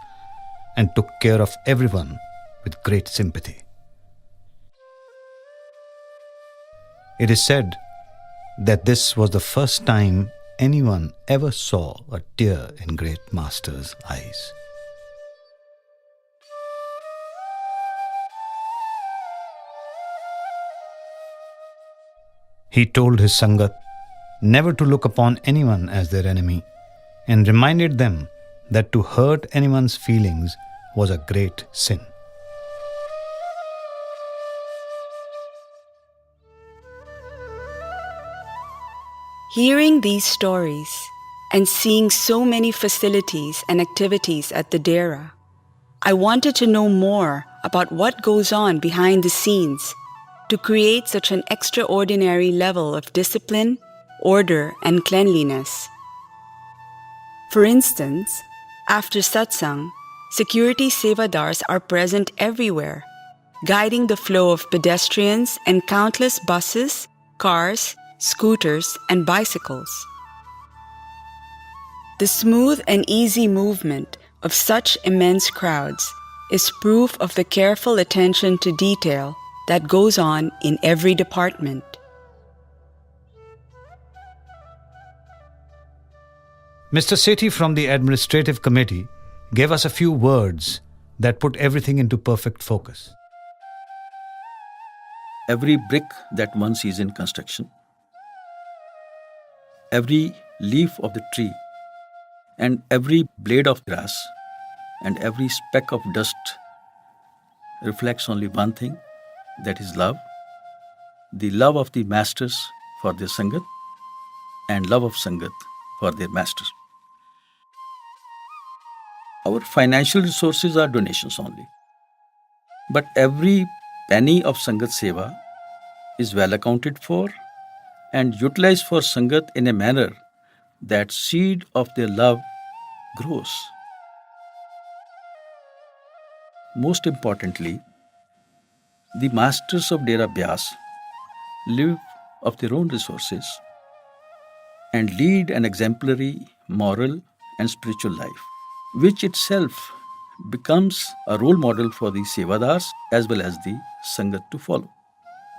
and took care of everyone with great sympathy. It is said that this was the first time anyone ever saw a tear in great master's eyes. He told his Sangat never to look upon anyone as their enemy and reminded them that to hurt anyone's feelings was a great sin. Hearing these stories and seeing so many facilities and activities at the Dera, I wanted to know more about what goes on behind the scenes to create such an extraordinary level of discipline, order, and cleanliness. For instance, after satsang, security sevadars are present everywhere, guiding the flow of pedestrians and countless buses, cars, scooters, and bicycles. The smooth and easy movement of such immense crowds is proof of the careful attention to detail that goes on in every department. Mr. Sethi from the Administrative Committee gave us a few words that put everything into perfect focus. Every brick that one sees in construction, every leaf of the tree, and every blade of grass, and every speck of dust reflects only one thing, that is love. The love of the masters for their Sangat and love of Sangat for their masters. Our financial resources are donations only. But every penny of Sangat Seva is well accounted for and utilized for Sangat in a manner that seed of their love grows. Most importantly, the masters of Dera Byas live of their own resources and lead an exemplary moral and spiritual life, which itself becomes a role model for the Sevadars as well as the Sangat to follow.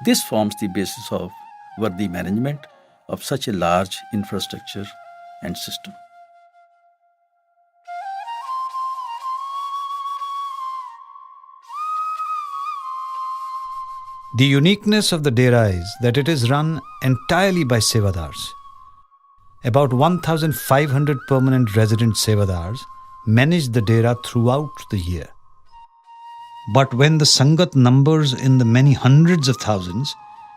This forms the basis of worthy management of such a large infrastructure and system. The uniqueness of the Dera is that it is run entirely by Sevadars. About 1,500 permanent resident Sevadars manage the Dera throughout the year. But when the Sangat numbers in the many hundreds of thousands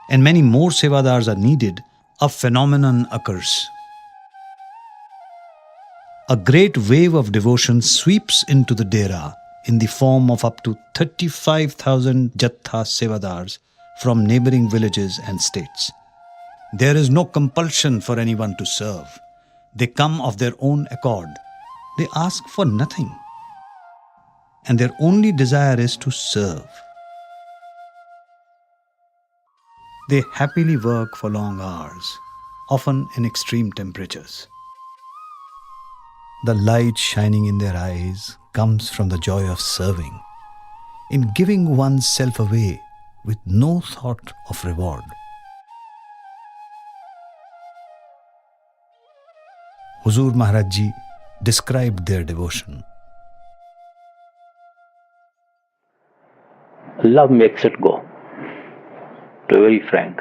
and many more Sevadars are needed, a phenomenon occurs. A great wave of devotion sweeps into the Dera in the form of up to 35,000 Jatha Sevadars from neighboring villages and states. There is no compulsion for anyone to serve. They come of their own accord. They ask for nothing. And their only desire is to serve. They happily work for long hours, often in extreme temperatures. The light shining in their eyes comes from the joy of serving. in giving one's self away with no thought of reward. Huzur Maharaj Ji described their devotion. Love makes it go, to be very frank,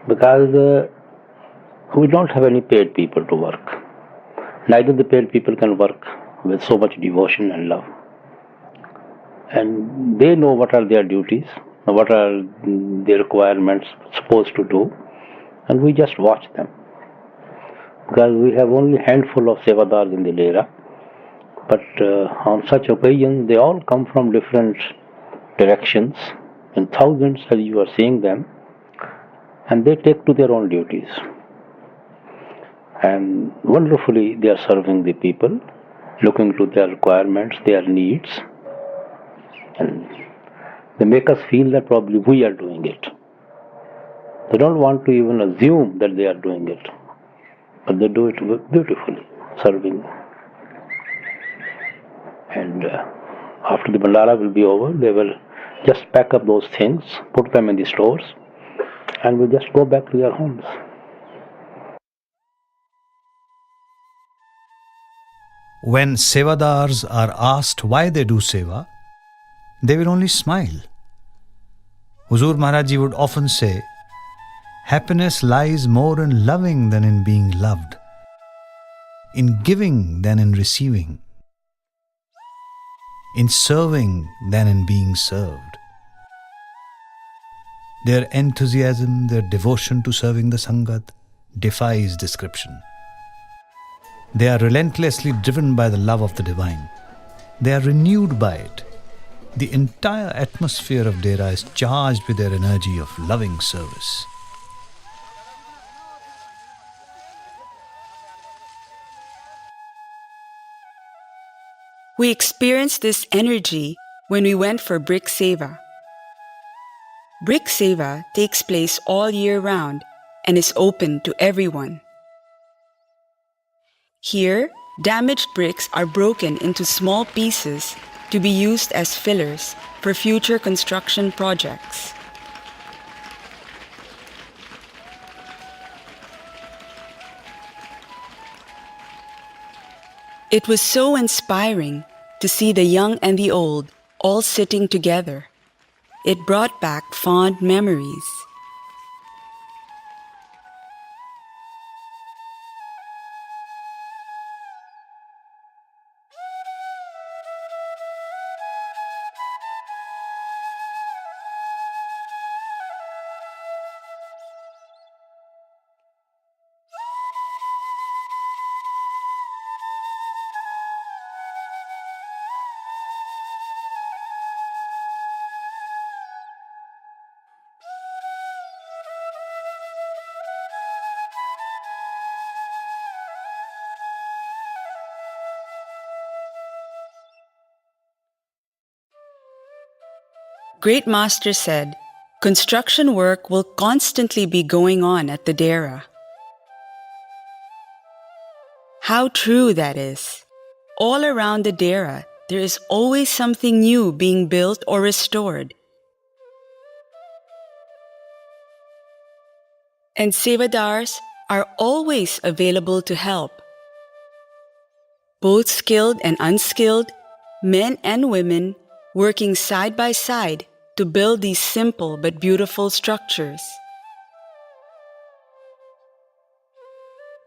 because we don't have any paid people to work. Neither the paid people can work with so much devotion and love. And they know what are their duties, what are their requirements supposed to do, and we just watch them. Because we have only a handful of sevadars in the Dera, but on such occasions they all come from different directions, in thousands as you are seeing them, and they take to their own duties. And wonderfully they are serving the people, looking to their requirements, their needs, and they make us feel that probably we are doing it. They don't want to even assume that they are doing it, but they do it beautifully, serving. And after the Bandara will be over, they will just pack up those things, put them in the stores, and will just go back to their homes. When sevadars are asked why they do seva, they will only smile. Huzur Maharaj Ji would often say, happiness lies more in loving than in being loved, in giving than in receiving, in serving than in being served. Their enthusiasm, their devotion to serving the Sangat defies description. They are relentlessly driven by the love of the divine. They are renewed by it. The entire atmosphere of Dera is charged with their energy of loving service. We experienced this energy when we went for Brick Seva. Brick Seva takes place all year round and is open to everyone. Here, damaged bricks are broken into small pieces to be used as fillers for future construction projects. It was so inspiring to see the young and the old all sitting together. It brought back fond memories. Great Master said, construction work will constantly be going on at the Dera. How true that is. All around the Dera, there is always something new being built or restored. And Sevadars are always available to help. Both skilled and unskilled, men and women, working side by side to build these simple but beautiful structures.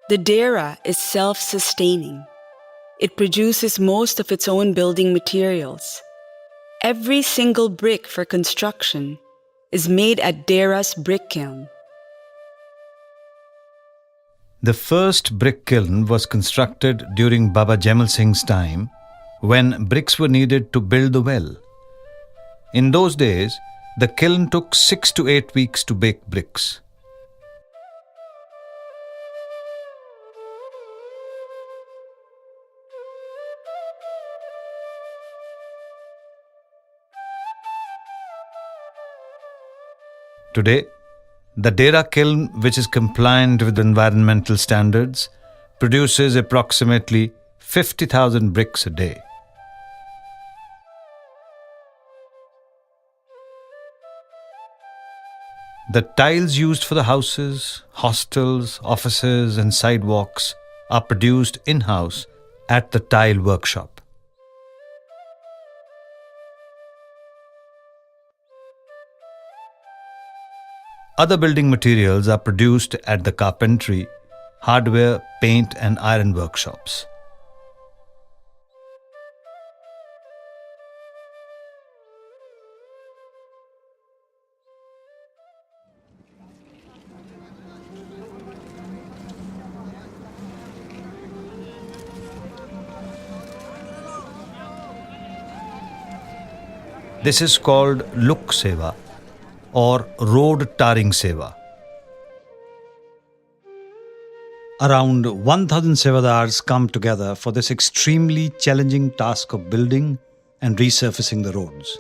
The Dera is self-sustaining. It produces most of its own building materials. Every single brick for construction is made at Dera's brick kiln. The first brick kiln was constructed during Baba Jaimal Singh's time, when bricks were needed to build the well. In those days, the kiln took 6 to 8 weeks to bake bricks. Today, the Dera kiln, which is compliant with environmental standards, produces approximately 50,000 bricks a day. The tiles used for the houses, hostels, offices, and sidewalks are produced in-house at the tile workshop. Other building materials are produced at the carpentry, hardware, paint, and iron workshops. This is called Luk Seva or Road Tarring Seva. Around 1,000 Sevadars come together for this extremely challenging task of building and resurfacing the roads.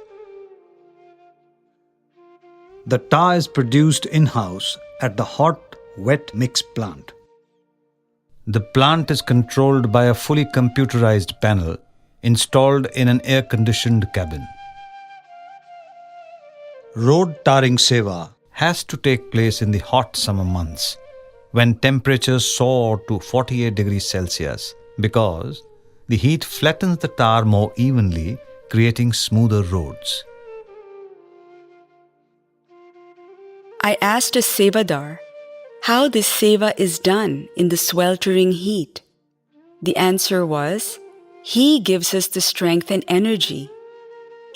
The tar is produced in-house at the hot, wet mix plant. The plant is controlled by a fully computerized panel installed in an air-conditioned cabin. Road Tarring Seva has to take place in the hot summer months when temperatures soar to 48 degrees Celsius because the heat flattens the tar more evenly, creating smoother roads. I asked a Sevadar how this Seva is done in the sweltering heat. The answer was, he gives us the strength and energy.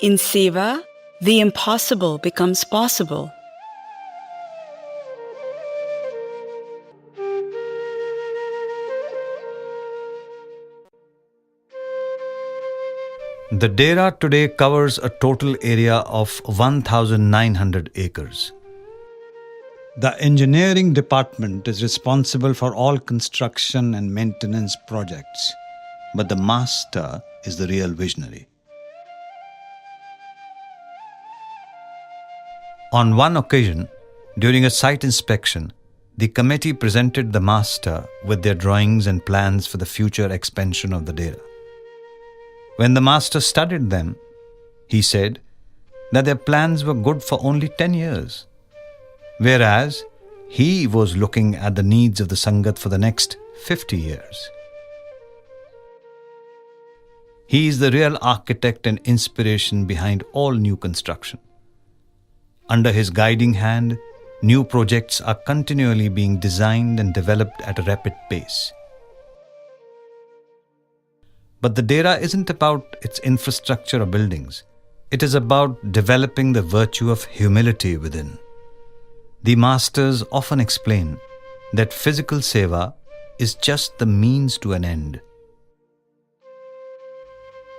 In Seva, the impossible becomes possible. The Dera today covers a total area of 1,900 acres. The engineering department is responsible for all construction and maintenance projects, but the master is the real visionary. On one occasion, during a site inspection, the committee presented the master with their drawings and plans for the future expansion of the Dera. When the master studied them, he said that their plans were good for only 10 years, whereas he was looking at the needs of the Sangat for the next 50 years. He is the real architect and inspiration behind all new construction. Under his guiding hand, new projects are continually being designed and developed at a rapid pace. But the Dera isn't about its infrastructure or buildings. It is about developing the virtue of humility within. The masters often explain that physical seva is just the means to an end.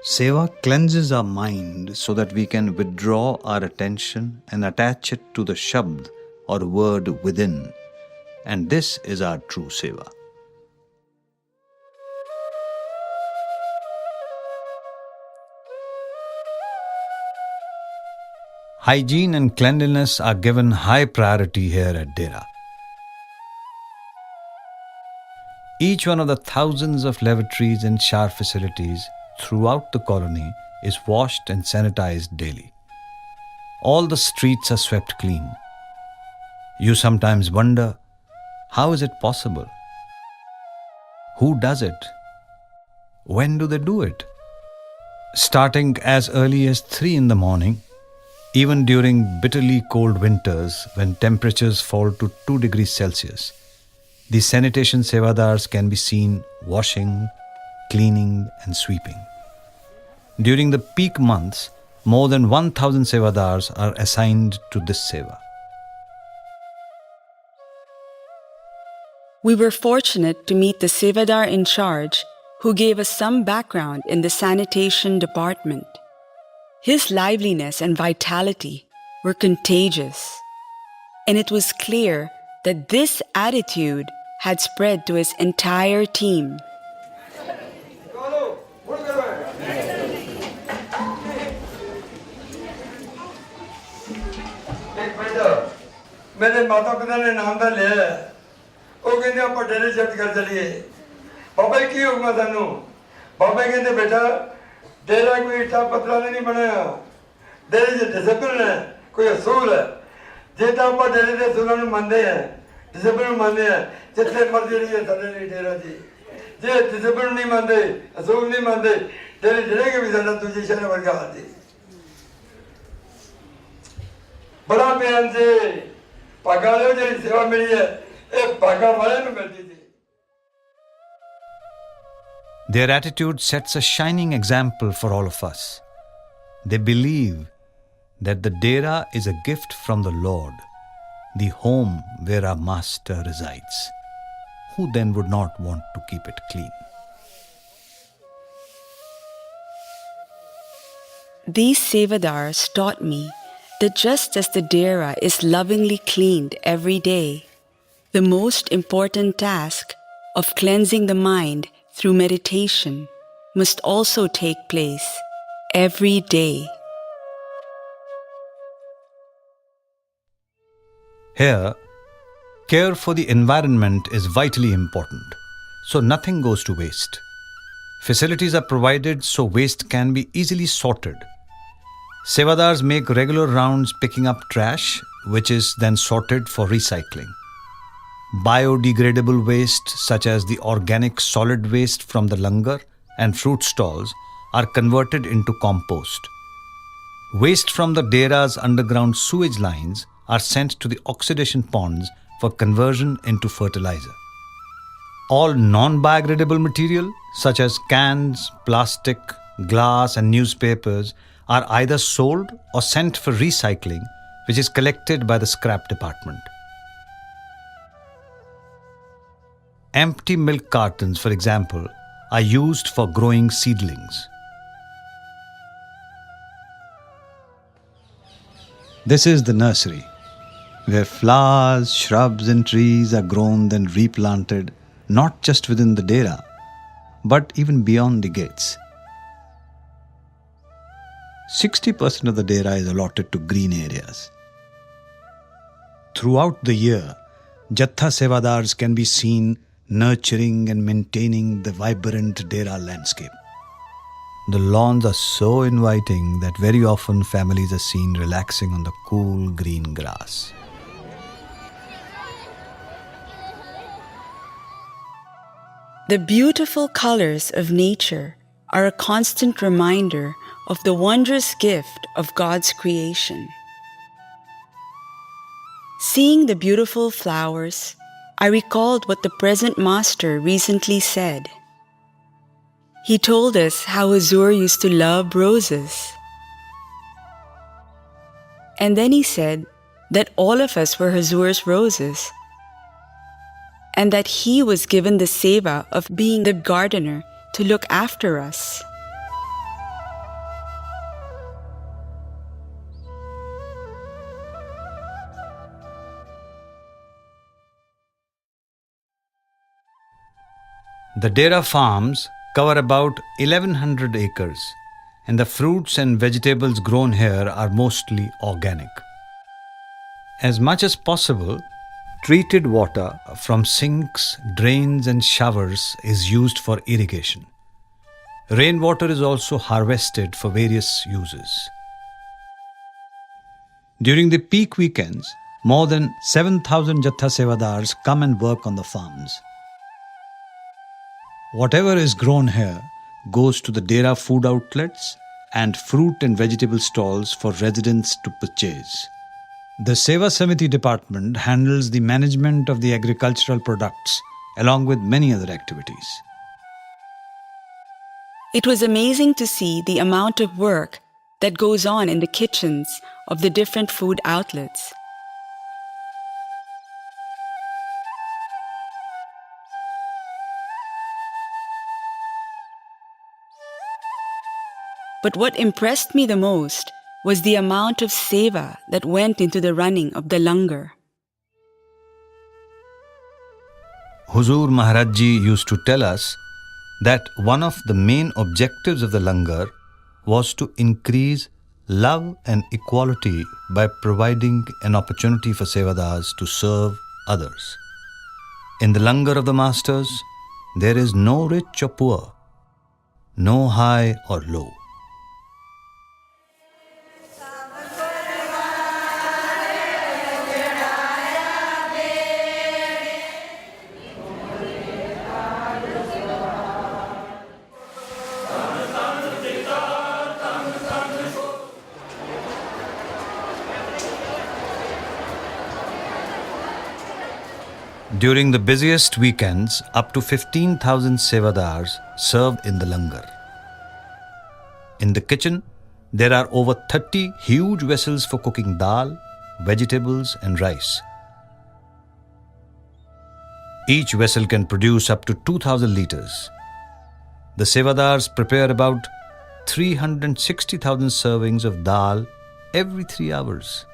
Seva cleanses our mind so that we can withdraw our attention and attach it to the shabd or word within. And this is our true seva. Hygiene and cleanliness are given high priority here at Dera. Each one of the thousands of lavatories and shower facilities throughout the colony is washed and sanitized daily. All the streets are swept clean. You sometimes wonder, how is it possible? Who does it? When do they do it? Starting as early as 3 in the morning, even during bitterly cold winters when temperatures fall to 2 degrees Celsius, the sanitation sevadars can be seen washing, cleaning and sweeping. During the peak months, more than 1,000 sevadars are assigned to this seva. We were fortunate to meet the Sevadar in charge who gave us some background in the sanitation department. His liveliness and vitality were contagious, and it was clear that this attitude had spread to his entire team. मेरे माता पिता ने नाम दा लिया वो कहते आप डेरे शिफ्ट कर चलिए बाबा की हुक्म सानू बाबा कहते बेटा डेरा कोई इट्ठा पतला नहीं बनाया डेरे च डिसिप्लिन है कोई असूल है ਜੇ ਤਾਂ ਆਪਾਂ ਡੇਰੇ ਦੇ ਸੁਣਨ ਨੂੰ ਮੰਨਦੇ ਆ ਡਿਸਪਲਿਨ ਨੂੰ ਮੰਨਦੇ ਆ ਜਿੱਥੇ ਮਰਜ਼ੀ ਰਹੀਏ ਸਾਡੇ ਲਈ ਡੇਰਾ ਜੀ ਜੇ ਡਿਸਪਲਿਨ ਨਹੀਂ ਮੰਨਦੇ ਅਸੂਲ ਨਹੀਂ ਮੰਨਦੇ ਡੇਰੇ ਜਿਹੜੇ ਵੀ ਸਾਡਾ ਦੂਜੇ ਸ਼ਹਿਰ ਵਰਗਾ ਹਾਲ ਜੀ ਬੜਾ ਪਿਆਰ ਜੀ ਭਾਗਾਂ ਵਾਲਿਓ ਜਿਹੜੀ ਸੇਵਾ ਮਿਲੀ ਹੈ ਇਹ ਭਾਗਾਂ ਵਾਲਿਆਂ ਨੂੰ ਮਿਲਦੀ ਜੀ Their attitude sets a shining example for all of us. They believe that the dera is a gift from the Lord, the home where our Master resides. Who then would not want to keep it clean? These sevadars taught me that just as the dera is lovingly cleaned every day, the most important task of cleansing the mind through meditation must also take place every day. Here, care for the environment is vitally important, so nothing goes to waste. Facilities are provided so waste can be easily sorted. Sevadars make regular rounds picking up trash, which is then sorted for recycling. Biodegradable waste, such as the organic solid waste from the langar and fruit stalls, are converted into compost. Waste from the dera's underground sewage lines are sent to the oxidation ponds for conversion into fertilizer. All non-biodegradable material, such as cans, plastic, glass and newspapers, are either sold or sent for recycling, which is collected by the scrap department. Empty milk cartons, for example, are used for growing seedlings. This is the nursery, where flowers, shrubs and trees are grown then replanted, not just within the dera, but even beyond the gates. 60% of the dera is allotted to green areas. Throughout the year, Jatha Sevadars can be seen nurturing and maintaining the vibrant dera landscape. The lawns are so inviting that very often families are seen relaxing on the cool green grass. The beautiful colors of nature are a constant reminder of the wondrous gift of God's creation. Seeing the beautiful flowers, I recalled what the present master recently said. He told us how Hazur used to love roses. And then he said that all of us were Hazur's roses, and that he was given the seva of being the gardener to look after us. The dera farms cover about 1100 acres, and the fruits and vegetables grown here are mostly organic. As much as possible, treated water from sinks, drains and showers is used for irrigation. Rainwater is also harvested for various uses. During the peak weekends, more than 7,000 Jatha Sevadars come and work on the farms. Whatever is grown here goes to the dera food outlets and fruit and vegetable stalls for residents to purchase. The Seva Samiti department handles the management of the agricultural products along with many other activities. It was amazing to see the amount of work that goes on in the kitchens of the different food outlets. But what impressed me the most was the amount of seva that went into the running of the langar. Huzur Maharaj Ji used to tell us that one of the main objectives of the langar was to increase love and equality by providing an opportunity for sevadars to serve others. In the langar of the masters, there is no rich or poor, no high or low. During the busiest weekends, up to 15,000 sevadars served in the langar. In the kitchen, there are over 30 huge vessels for cooking dal, vegetables and rice. Each vessel can produce up to 2,000 liters. The sevadars prepare about 360,000 servings of dal every 3 hours.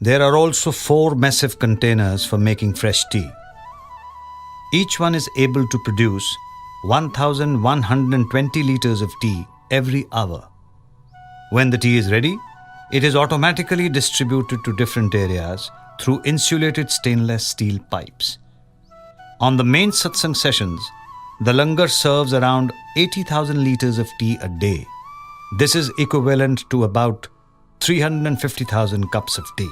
There are also 4 massive containers for making fresh tea. Each one is able to produce 1,120 liters of tea every hour. When the tea is ready, it is automatically distributed to different areas through insulated stainless steel pipes. On the main satsang sessions, the langar serves around 80,000 liters of tea a day. This is equivalent to about 350,000 cups of tea.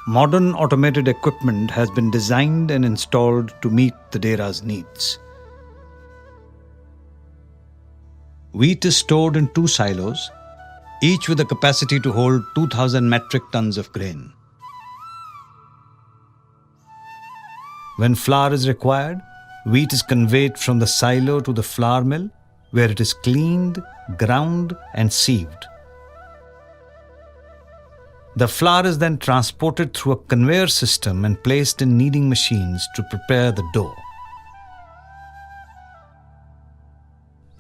Modern automated equipment has been designed and installed to meet the Dera's needs. Wheat is stored in 2 silos, each with a capacity to hold 2,000 metric tons of grain. When flour is required, wheat is conveyed from the silo to the flour mill, where it is cleaned, ground and sieved. The flour is then transported through a conveyor system and placed in kneading machines to prepare the dough.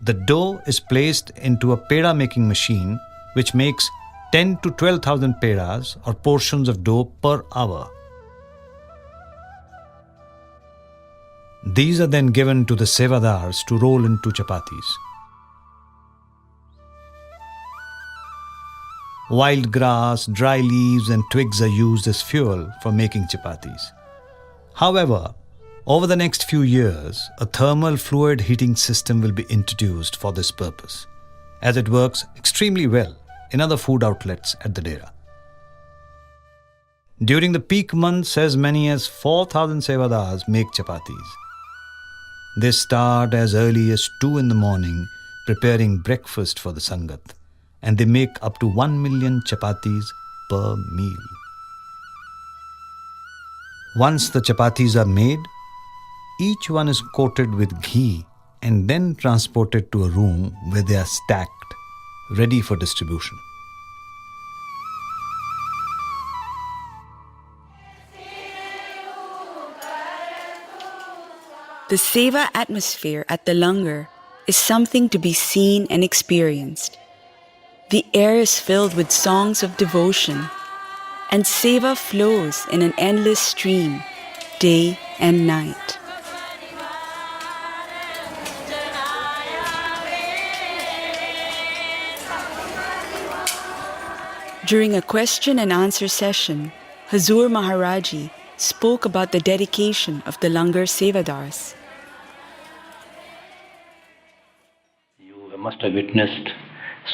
The dough is placed into a peda making machine which makes 10 to 12,000 pedas or portions of dough per hour. These are then given to the sevadars to roll into chapatis. Wild grass, dry leaves and twigs are used as fuel for making chapatis. However, over the next few years, a thermal fluid heating system will be introduced for this purpose, as it works extremely well in other food outlets at the Dera. During the peak months, as many as 4,000 sevadars make chapatis. They start as early as 2 in the morning preparing breakfast for the Sangat, and they make up to 1 million chapatis per meal. Once the chapatis are made, each one is coated with ghee and then transported to a room where they are stacked, ready for distribution. The seva atmosphere at the langar is something to be seen and experienced. The air is filled with songs of devotion, and seva flows in an endless stream, day and night. During a question and answer session, Hazur Maharaji spoke about the dedication of the langar sevadars. You must have witnessed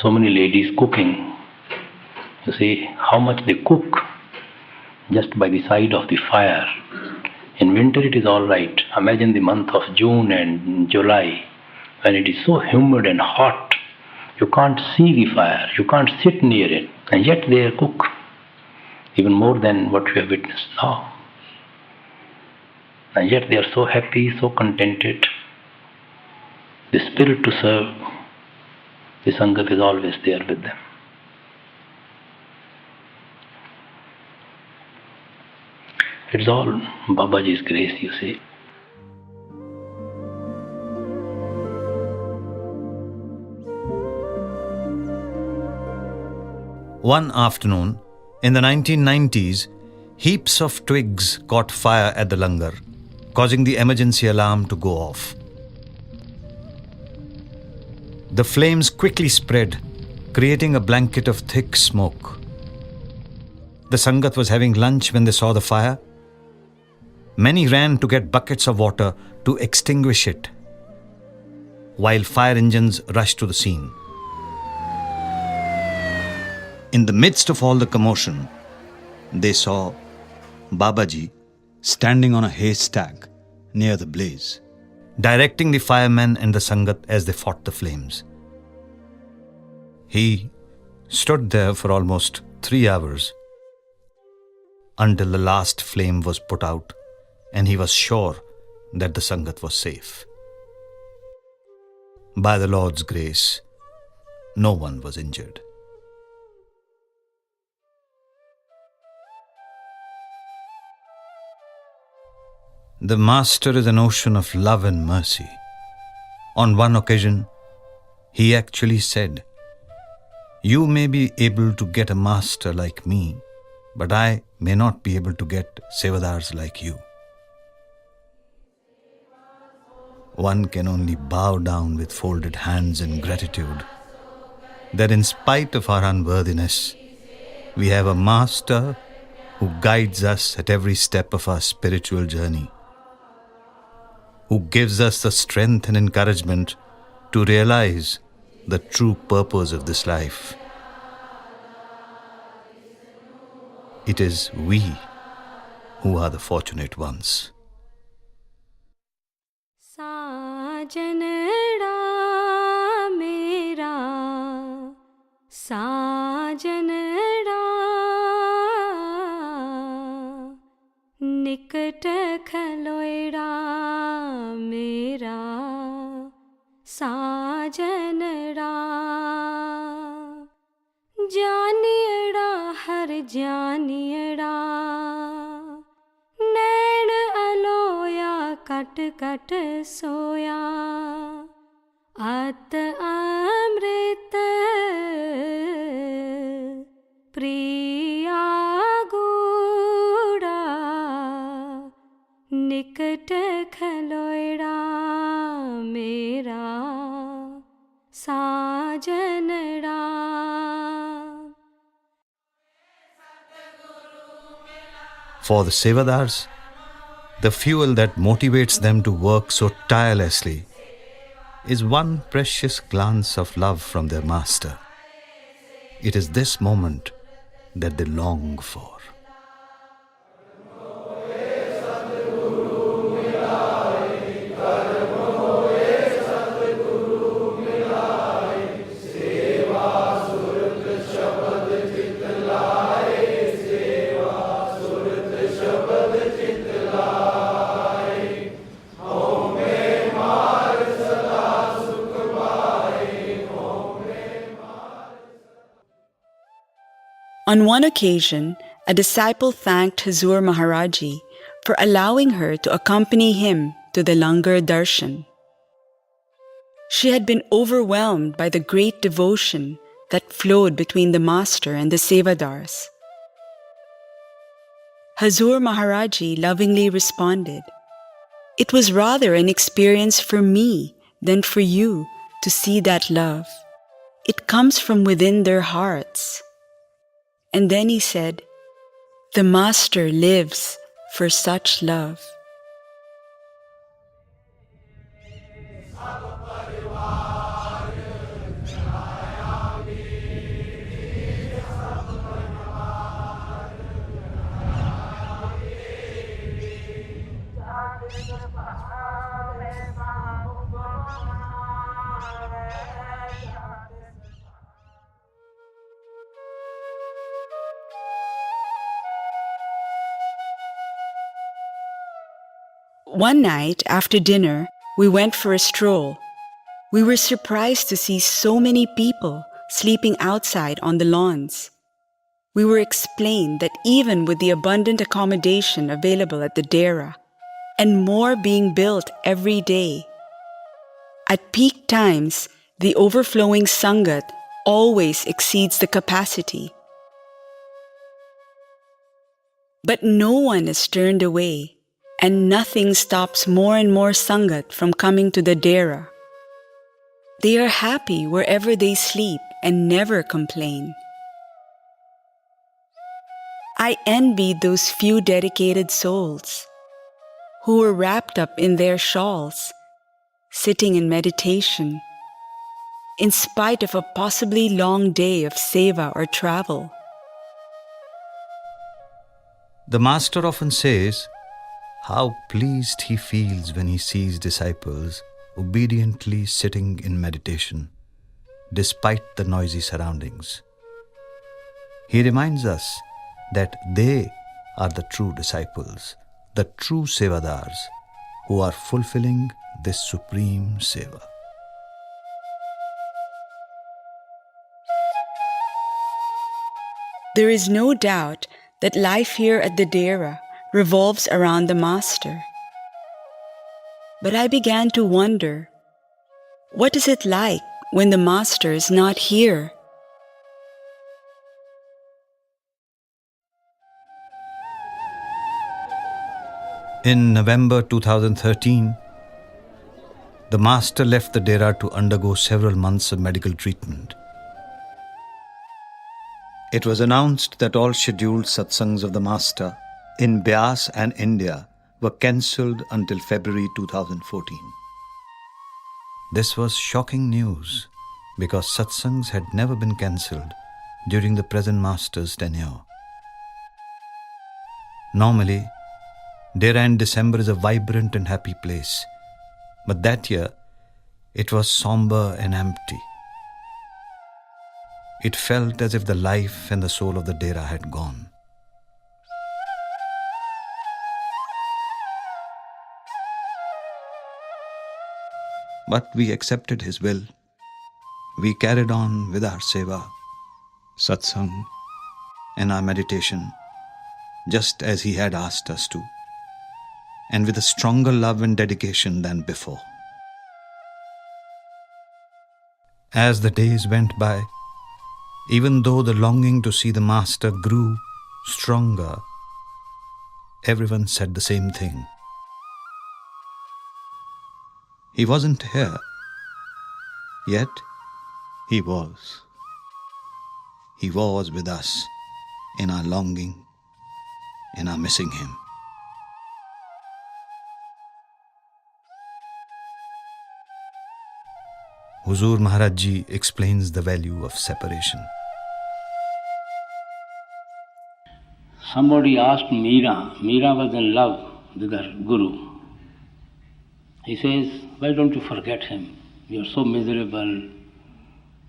so many ladies cooking. You see how much they cook just by the side of the fire. In winter it is all right. Imagine the month of June and July when it is so humid and hot. You can't see the fire, you can't sit near it, and yet they cook even more than what we have witnessed now. And yet they are so happy, so contented. The spirit to serve the Sangat is always there with them. It's all Babaji's grace, you see. One afternoon, in the 1990s, heaps of twigs caught fire at the langar, causing the emergency alarm to go off. The flames quickly spread, creating a blanket of thick smoke. The Sangat was having lunch when they saw the fire. Many ran to get buckets of water to extinguish it, while fire engines rushed to the scene. In the midst of all the commotion, they saw Babaji standing on a haystack near the blaze, directing the firemen and the Sangat as they fought the flames. He stood there for almost 3 hours until the last flame was put out and he was sure that the Sangat was safe. By the Lord's grace, no one was injured. The Master is an ocean of love and mercy. On one occasion, he actually said, "You may be able to get a master like me, but I may not be able to get sevadars like you." One can only bow down with folded hands in gratitude that in spite of our unworthiness, we have a Master who guides us at every step of our spiritual journey, who gives us the strength and encouragement to realize the true purpose of this life. It is we who are the fortunate ones. साजनड़ा मेरा साजनड़ा निकट खलोएड़ा मेरा साजनड़ा जानियड़ा हर जानियड़ा नैन अलोया cut cut सोया अत अमृत प्रिया गूड़ा निकट खलोड़ा मेरा साजनड़ा. For the sevadars, the fuel that motivates them to work so tirelessly is one precious glance of love from their master. It is this moment that they long for. On one occasion, a disciple thanked Hazur Maharaji for allowing her to accompany him to the Langar Darshan. She had been overwhelmed by the great devotion that flowed between the master and the sevadars. Hazur Maharaji lovingly responded, "It was rather an experience for me than for you to see that love. It comes from within their hearts." And then he said, "The Master lives for such love." One night after dinner, we went for a stroll. We were surprised to see so many people sleeping outside on the lawns. We were explained that even with the abundant accommodation available at the Dera, and more being built every day, at peak times, the overflowing Sangat always exceeds the capacity. But no one is turned away, and nothing stops more and more Sangat from coming to the Dera. They are happy wherever they sleep and never complain. I envy those few dedicated souls who were wrapped up in their shawls, sitting in meditation, in spite of a possibly long day of seva or travel. The Master often says how pleased he feels when he sees disciples obediently sitting in meditation, despite the noisy surroundings. He reminds us that they are the true disciples, the true sevadars, who are fulfilling this supreme seva. There is no doubt that life here at the Dera revolves around the Master. But I began to wonder, what is it like when the Master is not here? In November 2013, the Master left the Dera to undergo several months of medical treatment. It was announced that all scheduled satsangs of the Master in Beas and India were cancelled until February 2014. This was shocking news because satsangs had never been cancelled during the present Master's tenure. Normally, Dera in December is a vibrant and happy place, but that year it was somber and empty. It felt as if the life and the soul of the Dera had gone. But we accepted his will. We carried on with our seva, satsang, and our meditation, just as he had asked us to, and with a stronger love and dedication than before. As the days went by, even though the longing to see the Master grew stronger, everyone said the same thing. He wasn't here, yet he was. He was with us in our longing, in our missing him. Huzur Maharaj Ji explains the value of separation. Somebody asked Meera was in love with her Guru. He says, why don't you forget him? You are so miserable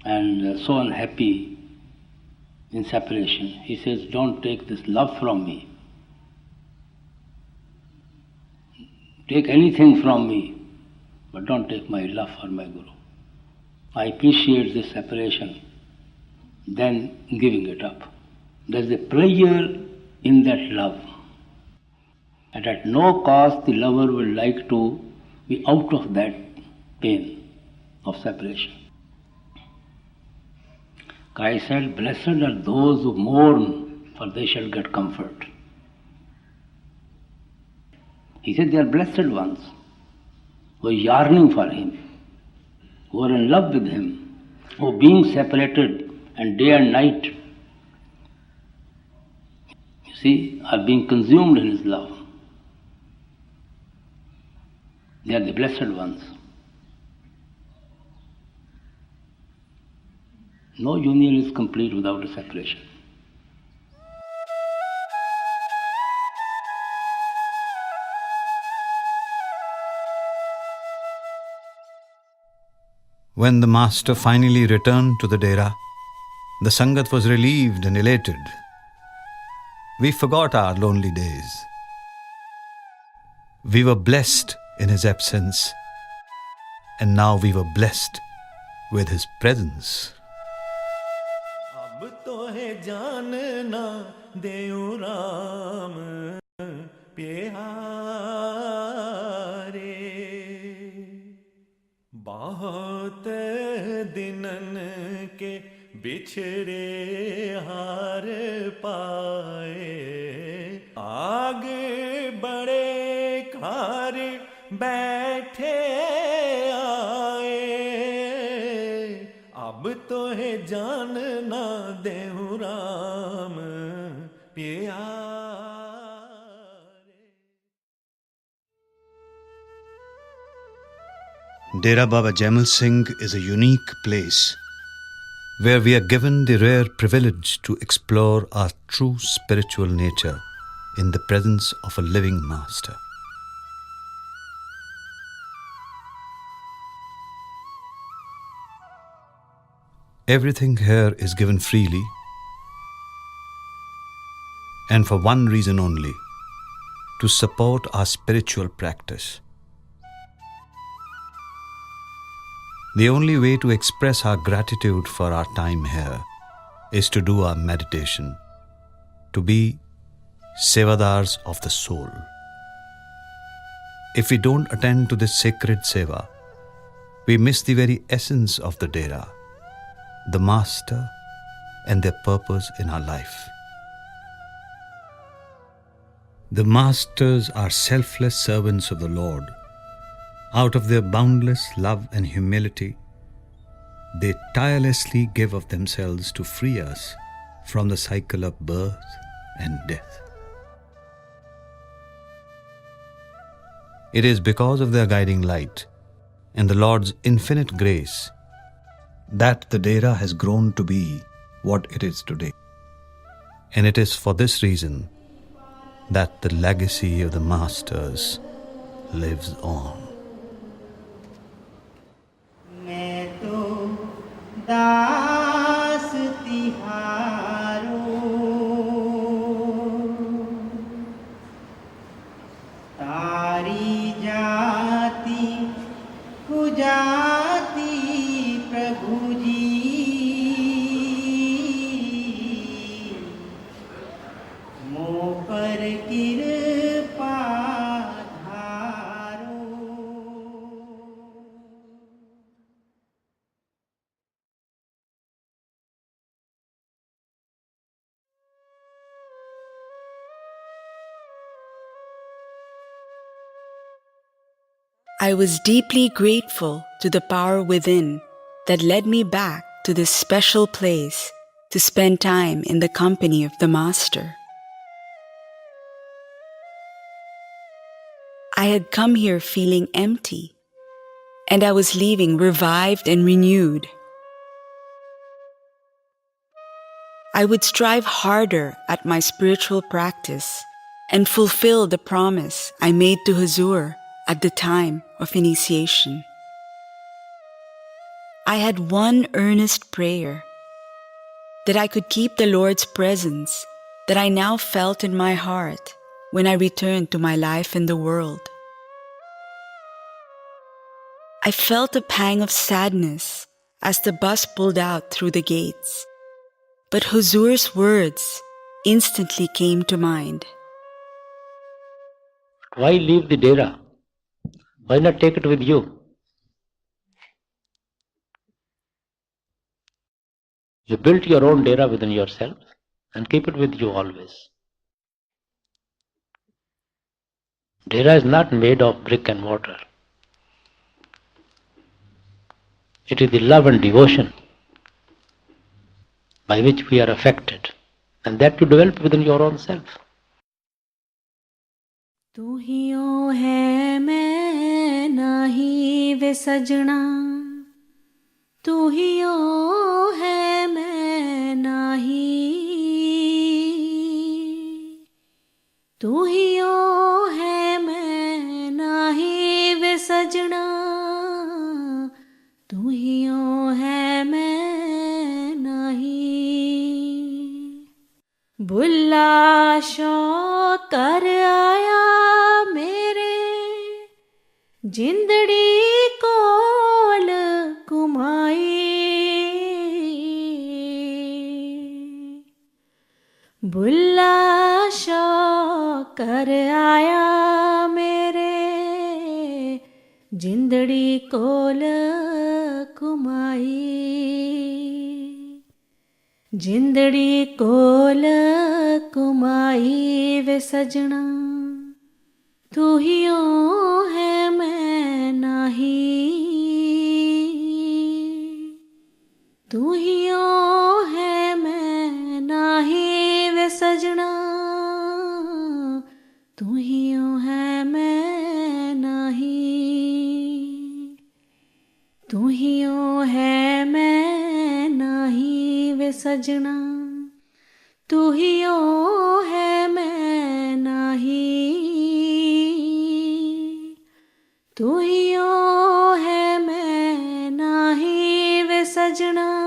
and so unhappy in separation. He says, don't take this love from me. Take anything from me, but don't take my love for my Guru. I appreciate this separation, then giving it up. There's a pleasure in that love. And at no cost the lover will like to be out of that pain of separation. Christ said, blessed are those who mourn, for they shall get comfort. He said they are blessed ones, who are yearning for him, who are in love with him, who are being separated and day and night, you see, are being consumed in his love. They are the blessed ones. No union is complete without a separation. When the Master finally returned to the Dera, the Sangat was relieved and elated. We forgot our lonely days. We were blessed in his absence, and now we were blessed with his presence. अब तो है जानना देऊ राम प्यारे बहुत दिनन के बिछड़े हार पाए आगे बड़े खार बैठे आए अब तो है जानना देहु राम प्यारे. Dera Baba Jaimal Singh is a unique place where we are given the rare privilege to explore our true spiritual nature in the presence of a living Master. Everything here is given freely, and for one reason only: to support our spiritual practice. The only way to express our gratitude for our time here is to do our meditation, to be sevadars of the soul. If we don't attend to this sacred seva, we miss the very essence of the Dera, the Master and their purpose in our life. The Masters are selfless servants of the Lord. Out of their boundless love and humility, they tirelessly give of themselves to free us from the cycle of birth and death. It is because of their guiding light and the Lord's infinite grace that the Dera has grown to be what it is today. And it is for this reason that the legacy of the Masters lives on. दास तिहारो तारी जाति कुजाति प्रभु जी मो पर कृपा I was deeply grateful to the power within that led me back to this special place to spend time in the company of the Master. I had come here feeling empty, and I was leaving revived and renewed. I would strive harder at my spiritual practice and fulfill the promise I made to Hazur at the time of initiation. I had one earnest prayer, that I could keep the Lord's presence that I now felt in my heart when I returned to my life in the world. I felt a pang of sadness as the bus pulled out through the gates, but Huzur's words instantly came to mind. Why leave the Dera? Why not take it with you? You built your own Dera within yourself and keep it with you always. Dera is not made of brick and mortar. It is the love and devotion by which we are affected, and that you develop within your own self. तू ही ओ है मैं नाही वे सजना, तू ही ओ है मैं नाही, तू ही ओ है मैं नाही वे सजना, तू ही ओ है मैं नाही। बुल्ला शौक कर आया जिंदड़ी कोल कुमाई, बुल्ला शौक कर आया मेरे जिंदड़ी कोल कुमाई, जिंदड़ी कोल कुमाई वे सजना, तू ही ओ है मैं नाही, तू ही ओ है मैं नाही वे सजना, तू ही ओ है मैं नाही, तू ही ओ है मैं नाही वे सजना, तू ही ओ है मैं नाही, तू ही ओ है मैं नाही वे सजना।